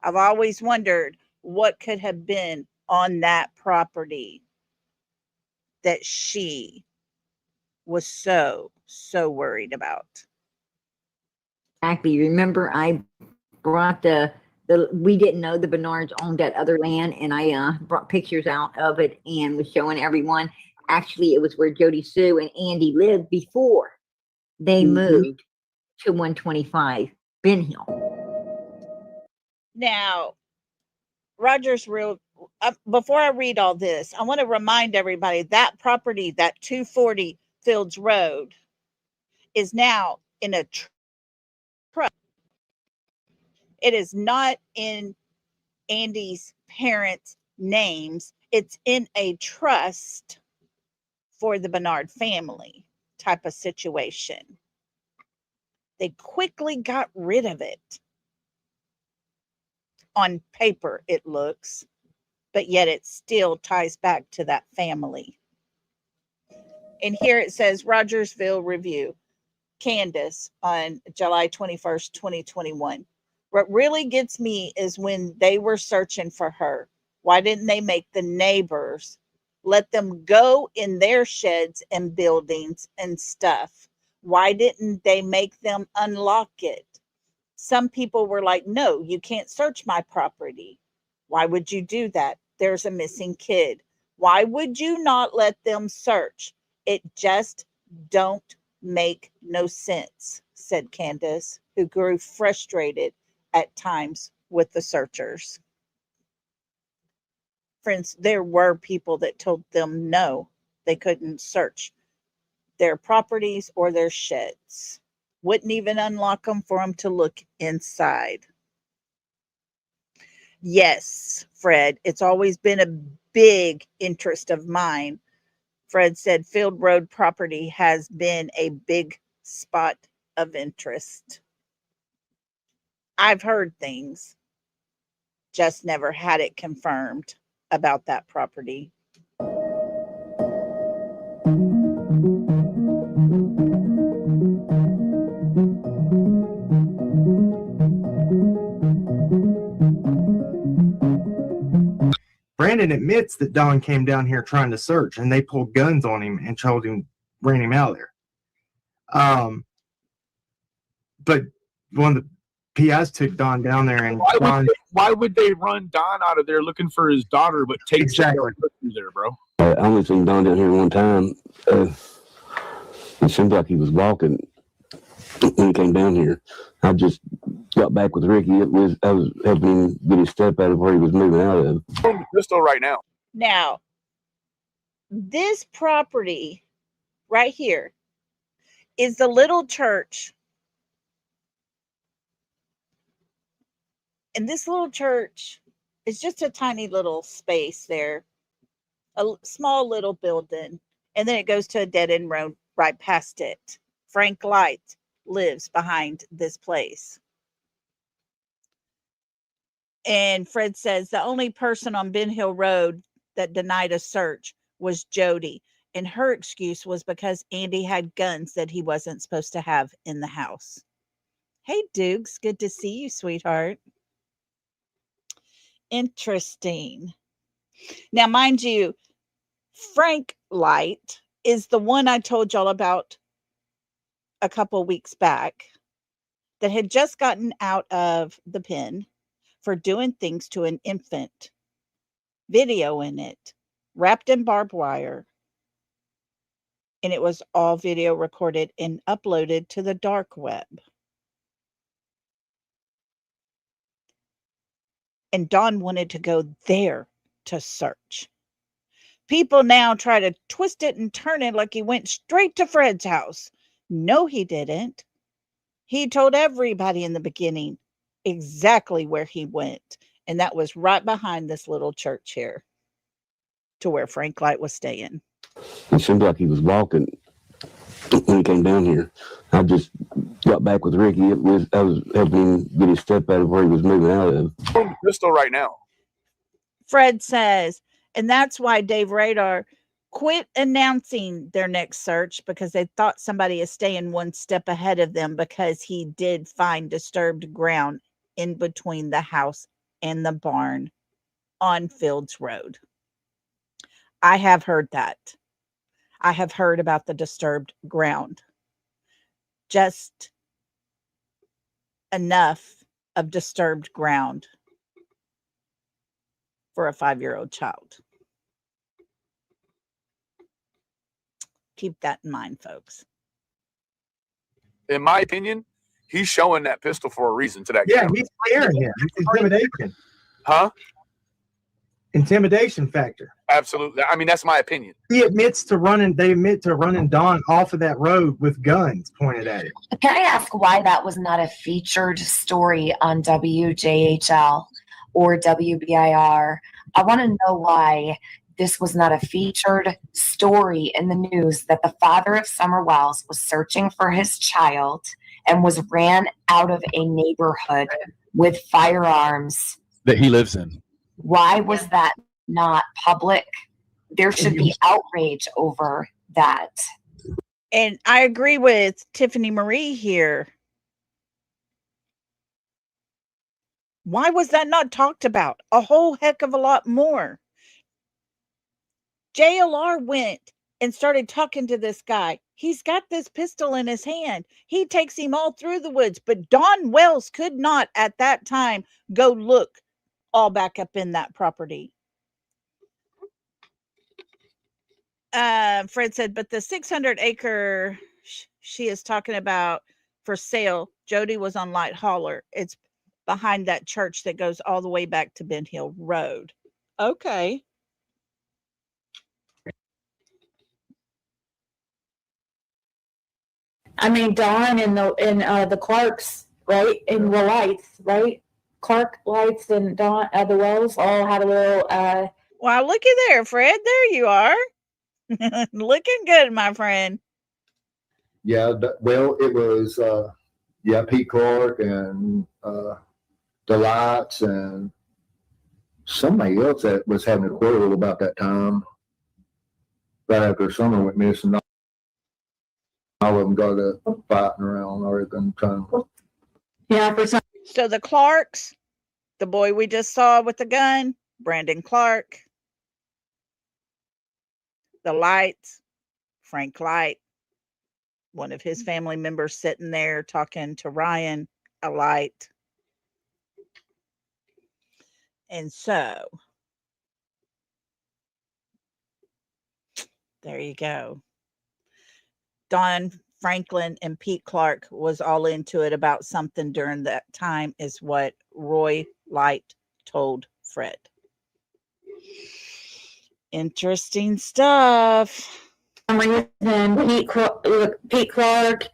I've always wondered what could have been on that property that she was so worried about. Exactly. Remember, I brought we didn't know the Bernards owned that other land, and I brought pictures out of it and was showing everyone. Actually, it was where Jody Sue and Andy lived before they moved to 125 Ben Hill. Now, Roger's real. Before I read all this, I want to remind everybody that property, that 240 Fields Road, is now in a trust. It is not in Andy's parents' names. It's in a trust for the Bernard family type of situation. They quickly got rid of it. On paper, it looks, but yet it still ties back to that family. And here it says Rogersville Review, Candace, on July 21st, 2021. What really gets me is when they were searching for her, why didn't they make the neighbors let them go in their sheds and buildings and stuff? Why didn't they make them unlock it? Some people were like, no, you can't search my property. Why would you do that? There's a missing kid. Why would you not let them search? It just don't make no sense, said Candace, who grew frustrated at times with the searchers. Friends, there were people that told them no, they couldn't search their properties or their sheds. Wouldn't even unlock them for them to look inside. Yes, Fred, it's always been a big interest of mine. Fred said Field Road property has been a big spot of interest. I've heard things, just never had it confirmed about that property. Brandon admits that Don came down here trying to search, and they pulled guns on him and told him, ran him out of there. But one of the PIs took Don down there, and why would they run Don out of there looking for his daughter, but take Exactly. there, bro? I only seen Don down here one time. It seemed like he was walking when he came down here. I just got back with Ricky. I was helping him get his step out of where he was moving out of. I'm the pistol right now. Now, this property right here is the little church. And this little church is just a tiny little space there, a small little building. And then it goes to a dead end road right past it. Frank Light lives behind this place. And Fred says the only person on Ben Hill Road that denied a search was Jody. And her excuse was because Andy had guns that he wasn't supposed to have in the house. Hey, Dukes, good to see you, sweetheart. Interesting. Now, mind you, Frank Light is the one I told y'all about a couple weeks back that had just gotten out of the pen for doing things to an infant, video in it, wrapped in barbed wire. And it was all video recorded and uploaded to the dark web. And Don wanted to go there to search. People now try to twist it and turn it like he went straight to Fred's house. No, he didn't. He told everybody in the beginning exactly where he went. And that was right behind this little church here to where Frank Light was staying. It seemed like he was walking when he came down here. I just got back with Ricky. I was helping him get his step out of where he was moving out of. Pistol right now. Fred says, and that's why Dave Radar quit announcing their next search, because they thought somebody is staying one step ahead of them, because he did find disturbed ground in between the house and the barn on Fields Road. I have heard that. I have heard about the disturbed ground. Just enough of disturbed ground for a 5-year-old child. Keep that in mind, folks. In my opinion, he's showing that pistol for a reason to that Yeah, camera. he's scaring him. It's intimidation. Huh? Intimidation factor. Absolutely. I mean, that's my opinion. They admit to running Don off of that road with guns pointed at him. Can I ask why that was not a featured story on WJHL or WBIR? I want to know why this was not a featured story in the news, that the father of Summer Wells was searching for his child and was ran out of a neighborhood with firearms that he lives in. Why was that not public? There should be outrage over that. And I agree with Tiffany Marie here. Why was that not talked about a whole heck of a lot more? JLR went and started talking to this guy. He's got this pistol in his hand. He takes him all through the woods, but Don Wells could not at that time go look all back up in that property. Fred said, but the 600-acre she is talking about for sale, Jody, was on Light Holler. It's behind that church that goes all the way back to Ben Hill Road. Okay. I mean, Don and the Clarks, right? And the Lights, right? Clark Lights and Don the Wells all had a little Wow, looky there, Fred. There you are. Looking good, my friend. Yeah, well, it was Pete Clark and the Lights and somebody else that was having a quarrel about that time. Right after Summer went missing, all of them got fighting around or everything. Yeah, for some. So the Clarks, the boy we just saw with the gun, Brandon Clark. The Lights, Frank Light, one of his family members sitting there talking to Ryan, a Light. And so, there you go. Don Franklin and Pete Clark was all into it about something during that time, is what Roy Light told Fred. Interesting stuff. Pete Clark.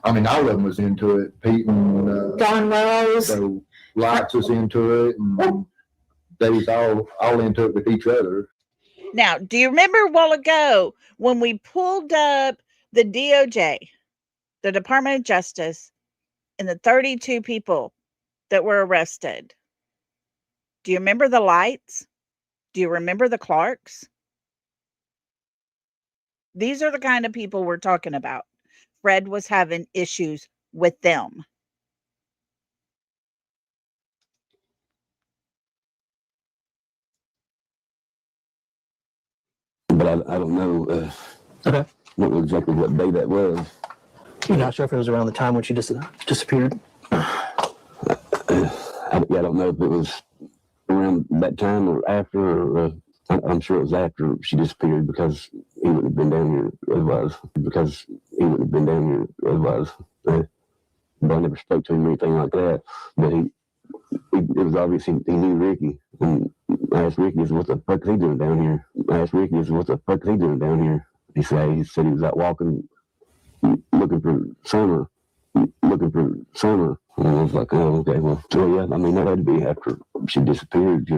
I mean, all of them was into it. Pete and Don Wells. So Lights was into it, and they was all into it with each other. Now, do you remember a while ago when we pulled up the DOJ, the Department of Justice, and the 32 people that were arrested? Do you remember the Lights? Do you remember the Clarks? These are the kind of people we're talking about. Fred was having issues with them. But I don't know. Okay. Not know exactly what day that was. You're not sure if it was around the time when she disappeared? I don't know if it was around that time or after. Or, I'm sure it was after she disappeared, because he wouldn't have been down here otherwise. Because he wouldn't have been down here otherwise. But I never spoke to him or anything like that. But it was obvious he knew Ricky. And I asked Ricky, what the fuck is he doing down here? He said he was out walking, looking for Summer. And I was like, oh, okay, well, so yeah, I mean, that had to be after she disappeared.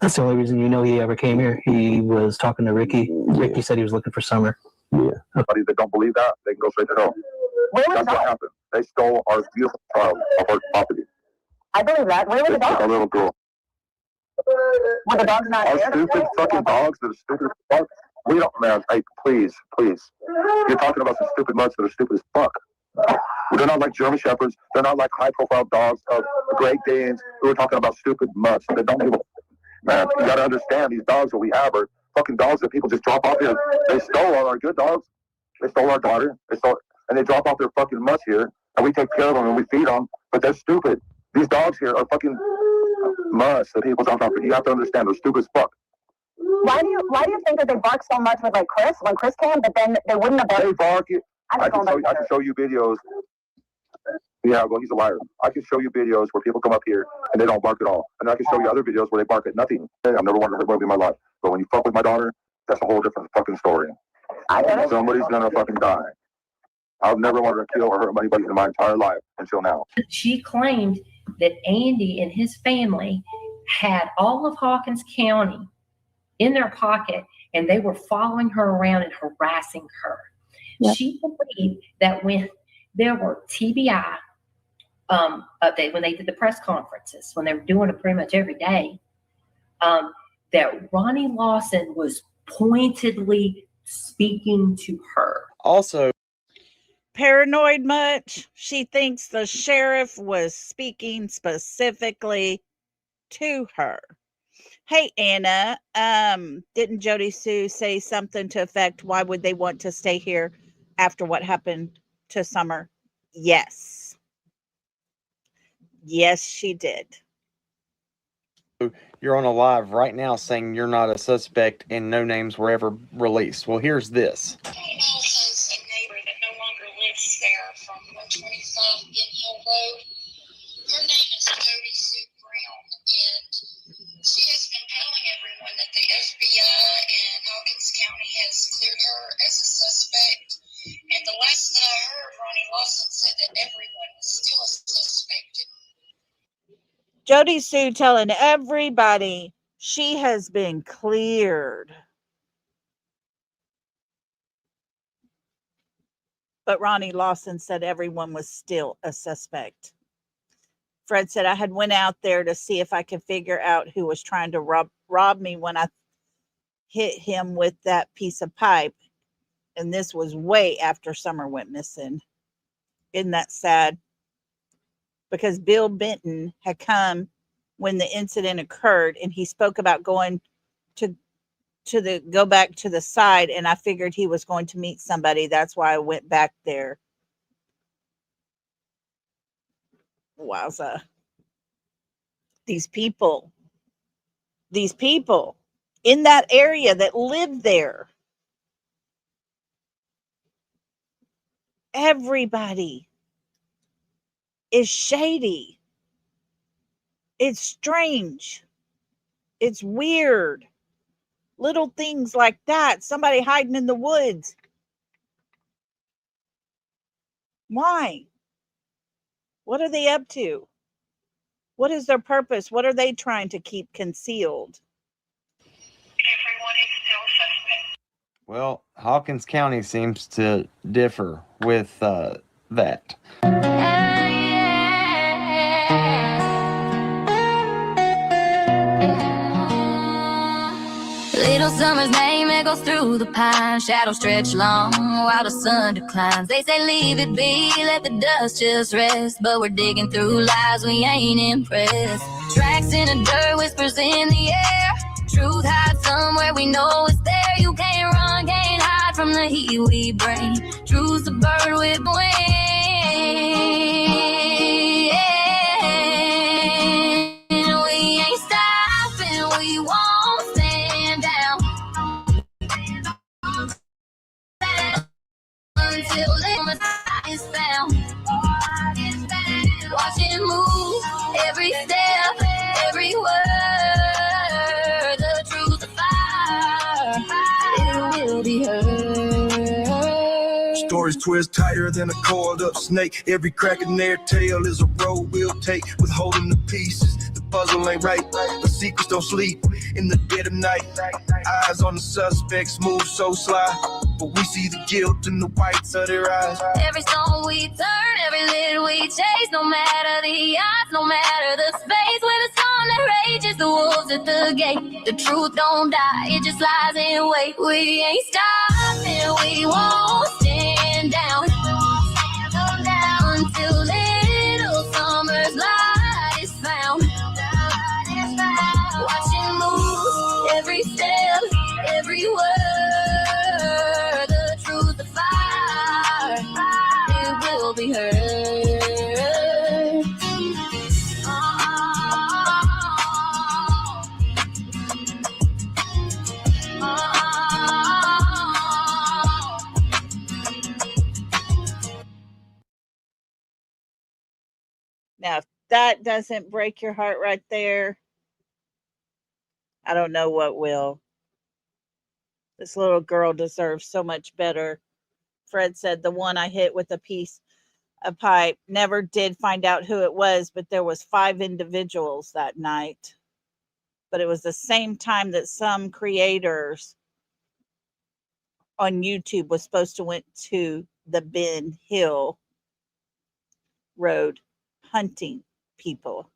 That's the only reason you know he ever came here. He was talking to Ricky. Yeah. Ricky said he was looking for Summer. Yeah. Anybody that don't believe that, they can go straight to hell. That's what happened. They stole our beautiful child of our property. I believe that. Where were the dogs? A little girl. Were the dogs not Our there? stupid fucking dogs that are stupid as fuck. We don't, man. Hey, please. You're talking about some stupid mutts that are stupid as fuck. They're not like German Shepherds. They're not like high-profile dogs of Great Danes. We're talking about stupid mutts that don't even. Man, you gotta understand, these dogs that we have are fucking dogs that people just drop off here. They stole all our good dogs. They stole our daughter. And they drop off their fucking mutts here, and we take care of them and we feed them. But they're stupid. These dogs here are fucking mutts that people drop off. You have to understand, they're stupid as fuck. Why do you think that they bark so much with like Chris when Chris came, but then they wouldn't have barked? They bark. I can show you videos. Yeah, well, he's a liar. I can show you videos where people come up here and they don't bark at all. And I can show you other videos where they bark at nothing. I've never wanted to hurt anybody in my life. But when you fuck with my daughter, that's a whole different fucking story. Somebody's gonna fucking die. I've never wanted to kill or hurt anybody in my entire life until now. She claimed that Andy and his family had all of Hawkins County in their pocket and they were following her around and harassing her. Yep. She believed that when there were TBI updates, when they did the press conferences, when they were doing it pretty much every day, that Ronnie Lawson was pointedly speaking to her. Also, paranoid much? She thinks the sheriff was speaking specifically to her. Hey, Anna, didn't Jody Sue say something to effect, why would they want to stay here after what happened to Summer? Yes. Yes, she did. You're on a live right now saying you're not a suspect and no names were ever released. Well, here's this. Also, a neighbor that no longer lives there from 125 Ginn Hill Road. Her name is Jody Sue Brown, and she has been telling everyone that the FBI in Hawkins County has cleared her as a suspect. And the last that I heard, Ronnie Lawson said that everyone was still a suspect. Jody Sue telling everybody she has been cleared. But Ronnie Lawson said everyone was still a suspect. Fred said, I had went out there to see if I could figure out who was trying to rob me when I hit him with that piece of pipe. And this was way after Summer went missing. Isn't that sad? Because Bill Benton had come when the incident occurred, and he spoke about going go back to the side, and I figured he was going to meet somebody. That's why I went back there. Wowza. These people in that area that live there, everybody is shady. It's strange. It's weird. Little things like that. Somebody hiding in the woods. Why? What are they up to? What is their purpose? What are they trying to keep concealed? Everyone is still suspect. Well, Hawkins County seems to differ with that. Little summer's name echoes through the pine. Shadows stretch long while the sun declines. They say leave it be, let the dust just rest. But we're digging through lies, we ain't impressed. Tracks in the dirt, whispers in the air. Truth hides somewhere, we know it's there. You can't run, can't hide from the heat we bring. Truth's a bird with wings. We ain't stopping, we won't stand down. is found. Watch it move, every step, every word. The truth of fire, it will be heard. Stories twist tighter than a coiled up snake. Every crack in their tail is a road we'll take, withholding the pieces. The puzzle ain't right, the secrets don't sleep in the dead of night. Eyes on the suspects move so sly, but we see the guilt in the whites of their eyes. Every stone we turn, every lid we chase, no matter the odds, no matter the space, where the storm that rages, the wolves at the gate. The truth don't die, it just lies in wait. We ain't stopping, we won't stand down until little summer's light is found. Watch it move, every step, every word. The truth of fire, it will be heard. Now, if that doesn't break your heart right there, I don't know what will. This little girl deserves so much better. Fred said the one I hit with a piece of pipe, never did find out who it was, but there was 5 individuals that night. But it was the same time that some creators on YouTube was supposed to went to the Ben Hill Road hunting people.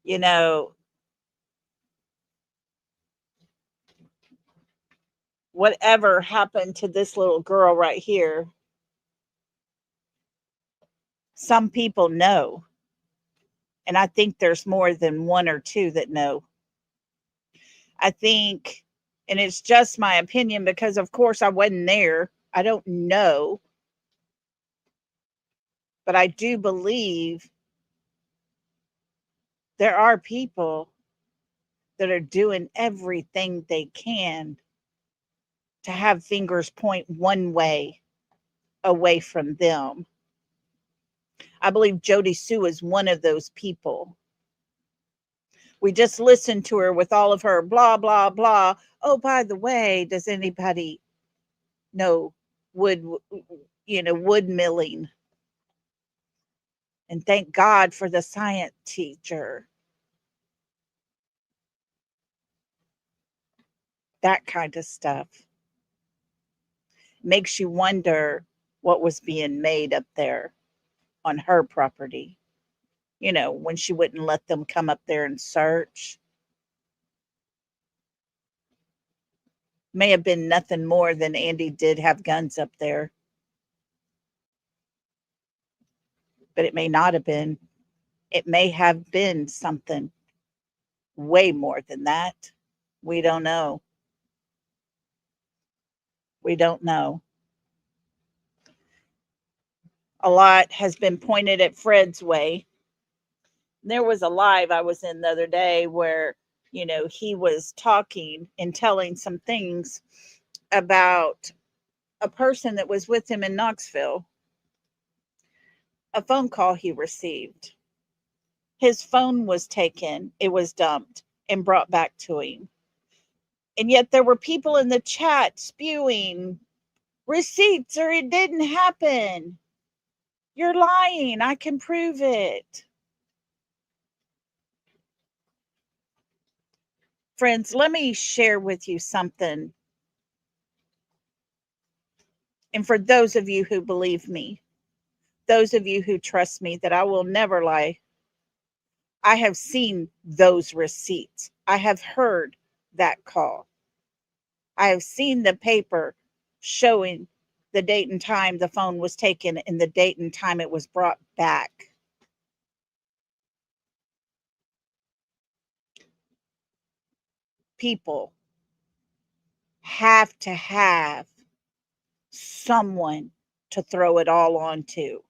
You know, whatever happened to this little girl right here, some people know. And I think there's more than 1 or 2 that know. I think, and it's just my opinion because, of course, I wasn't there. I don't know. But I do believe there are people that are doing everything they can to have fingers point one way away from them. I believe Jody Sue is one of those people. We just listened to her with all of her blah, blah, blah. Oh, by the way, does anybody know wood milling? And thank God for the science teacher. That kind of stuff makes you wonder what was being made up there on her property. You know, when she wouldn't let them come up there and search. May have been nothing more than Andy did have guns up there. But it may not have been. It may have been something way more than that. We don't know. We don't know. A lot has been pointed at Fred's way. There was a live I was in the other day where, you know, he was talking and telling some things about a person that was with him in Knoxville. A phone call he received. His phone was taken, it was dumped and brought back to him. And yet there were people in the chat spewing receipts or it didn't happen. You're lying. I can prove it. Friends, let me share with you something. And for those of you who believe me, those of you who trust me that I will never lie, I have seen those receipts. I have heard that call. I have seen the paper showing the date and time the phone was taken and the date and time it was brought back. People have to have someone to throw it all onto.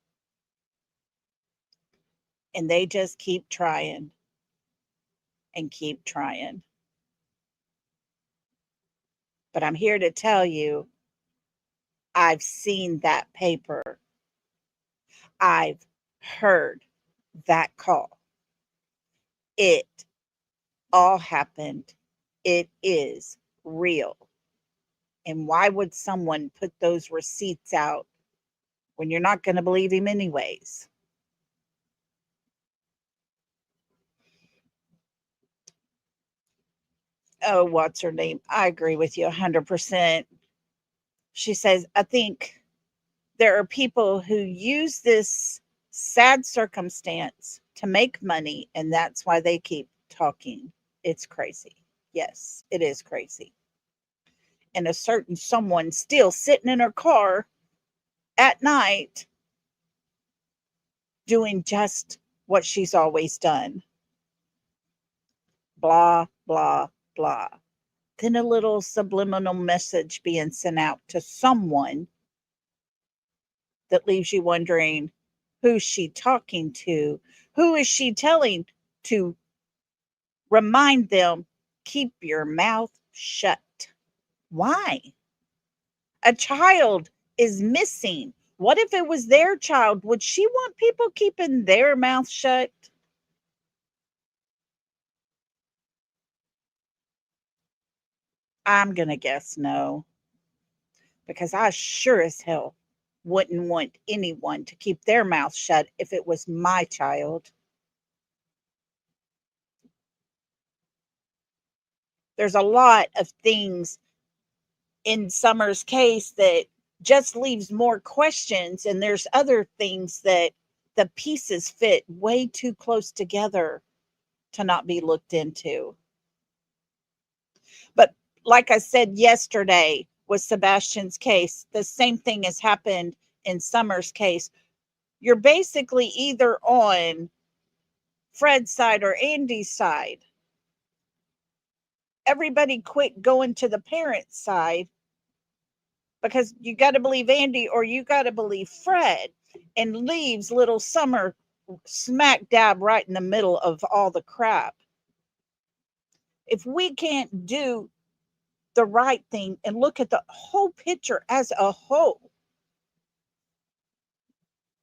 And they just keep trying and keep trying. But I'm here to tell you, I've seen that paper. I've heard that call. It all happened. It is real. And why would someone put those receipts out when you're not going to believe him anyways? Oh, what's her name? I agree with you 100%. She says, I think there are people who use this sad circumstance to make money, and that's why they keep talking. It's crazy. Yes, it is crazy. And a certain someone still sitting in her car at night doing just what she's always done. Blah, blah, blah. Then a little subliminal message being sent out to someone that leaves you wondering, who's she talking to? Who is she telling to remind them, keep your mouth shut? Why? A child is missing. What if it was their child? Would she want people keeping their mouth shut? I'm going to guess no. Because I sure as hell wouldn't want anyone to keep their mouth shut if it was my child. There's a lot of things in Summer's case that just leaves more questions, and there's other things that the pieces fit way too close together to not be looked into. But like I said yesterday with Sebastian's case, the same thing has happened in Summer's case. You're basically either on Fred's side or Andy's side. Everybody quit going to the parents' side because you got to believe Andy or you got to believe Fred, and leaves little Summer smack dab right in the middle of all the crap. If we can't do the right thing and look at the whole picture as a whole,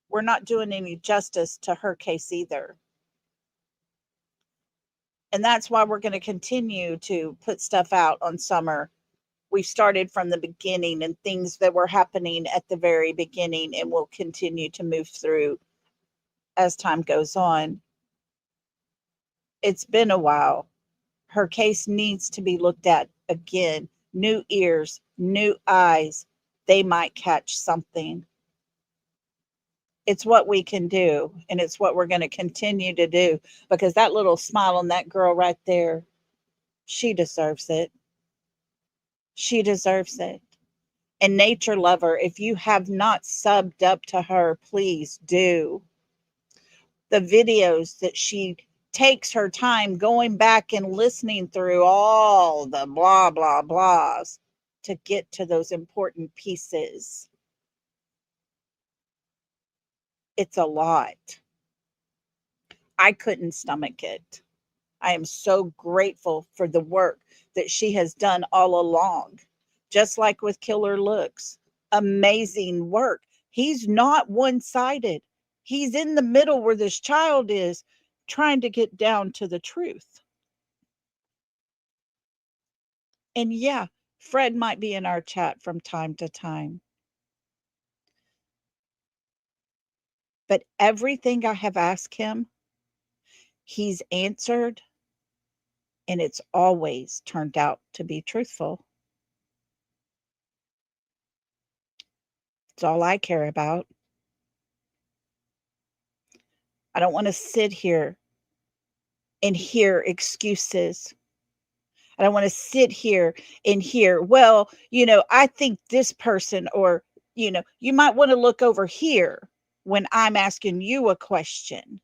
we're not doing any justice to her case either. And that's why we're going to continue to put stuff out on Summer. We started from the beginning and things that were happening at the very beginning, and we'll continue to move through as time goes on. It's been a while. Her case needs to be looked at again. New ears, new eyes. They might catch something. It's what we can do, and it's what we're going to continue to do, because that little smile on that girl right there, she deserves it. She deserves it. And Nature Lover, if you have not subbed up to her, please do. The videos that she takes her time going back and listening through all the blah, blah, blahs to get to those important pieces. It's a lot. I couldn't stomach it. I am so grateful for the work that she has done all along. Just like with Killer Looks. Amazing work. He's not one-sided. He's in the middle where this child is, trying to get down to the truth. And yeah, Fred might be in our chat from time to time. But everything I have asked him, he's answered, and it's always turned out to be truthful. It's all I care about. I don't want to sit here and hear excuses. I don't want to sit here and hear, well, I think this person, or, you might want to look over here when I'm asking you a question.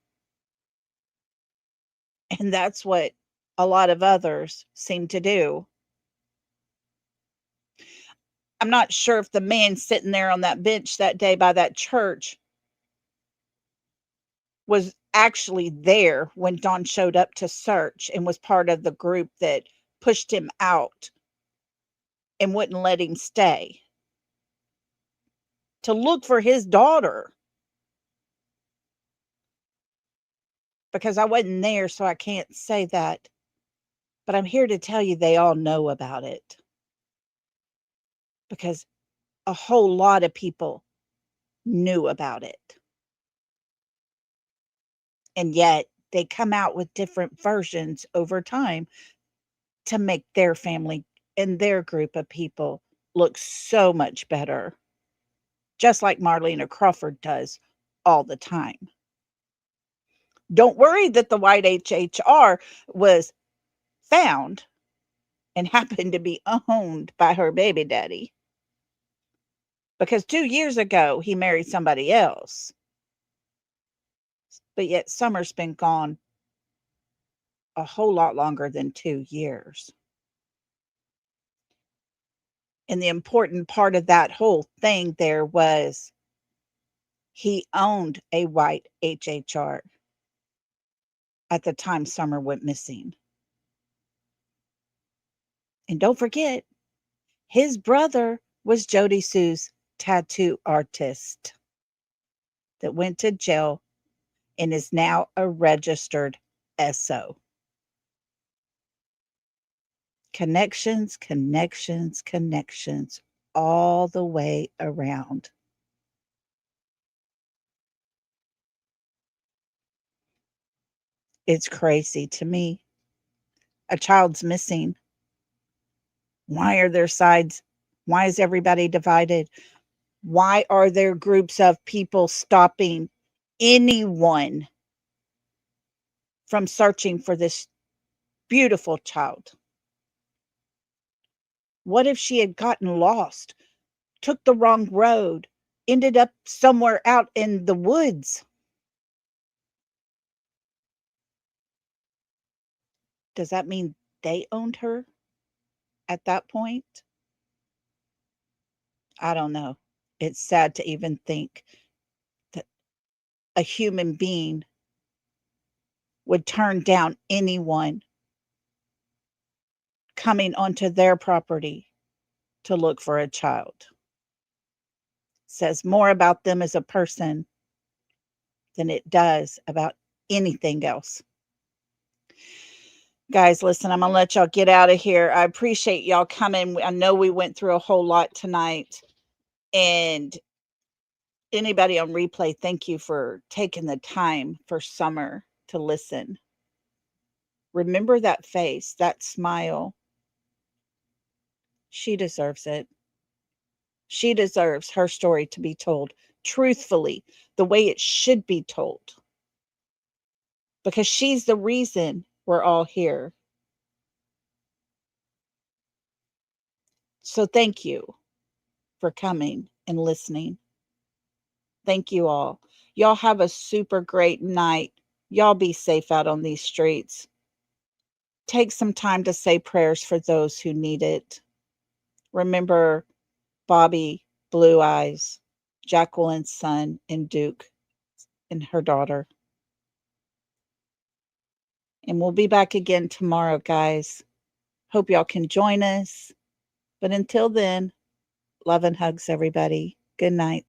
And that's what a lot of others seem to do. I'm not sure if the man sitting there on that bench that day by that church was actually there when Dawn showed up to search and was part of the group that pushed him out and wouldn't let him stay to look for his daughter. Because I wasn't there, so I can't say that. But I'm here to tell you they all know about it. Because a whole lot of people knew about it. And yet they come out with different versions over time to make their family and their group of people look so much better. Just like Marlena Crawford does all the time. Don't worry that the white HHR was found and happened to be owned by her baby daddy. Because 2 years ago, he married somebody else. But yet Summer's been gone a whole lot longer than 2 years. And the important part of that whole thing there was he owned a white HHR at the time Summer went missing. And don't forget, his brother was Jody Sue's tattoo artist that went to jail and is now a registered SO. Connections, connections, connections all the way around. It's crazy to me. A child's missing. Why are there sides? Why is everybody divided? Why are there groups of people stopping anyone from searching for this beautiful child? What if she had gotten lost, took the wrong road, ended up somewhere out in the woods? Does that mean they owned her at that point? I don't know. It's sad to even think that a human being would turn down anyone coming onto their property to look for a child. Says more about them as a person than it does about anything else. Guys, listen, I'm going to let y'all get out of here. I appreciate y'all coming. I know we went through a whole lot tonight. And anybody on replay, thank you for taking the time for Summer to listen. Remember that face, that smile. She deserves it. She deserves her story to be told truthfully, the way it should be told. Because she's the reason we're all here. So thank you for coming and listening. Thank you all. Y'all have a super great night. Y'all be safe out on these streets. Take some time to say prayers for those who need it. Remember Bobby, Blue Eyes, Jacqueline's son, and Duke and her daughter. And we'll be back again tomorrow, guys. Hope y'all can join us. But until then, love and hugs, everybody. Good night.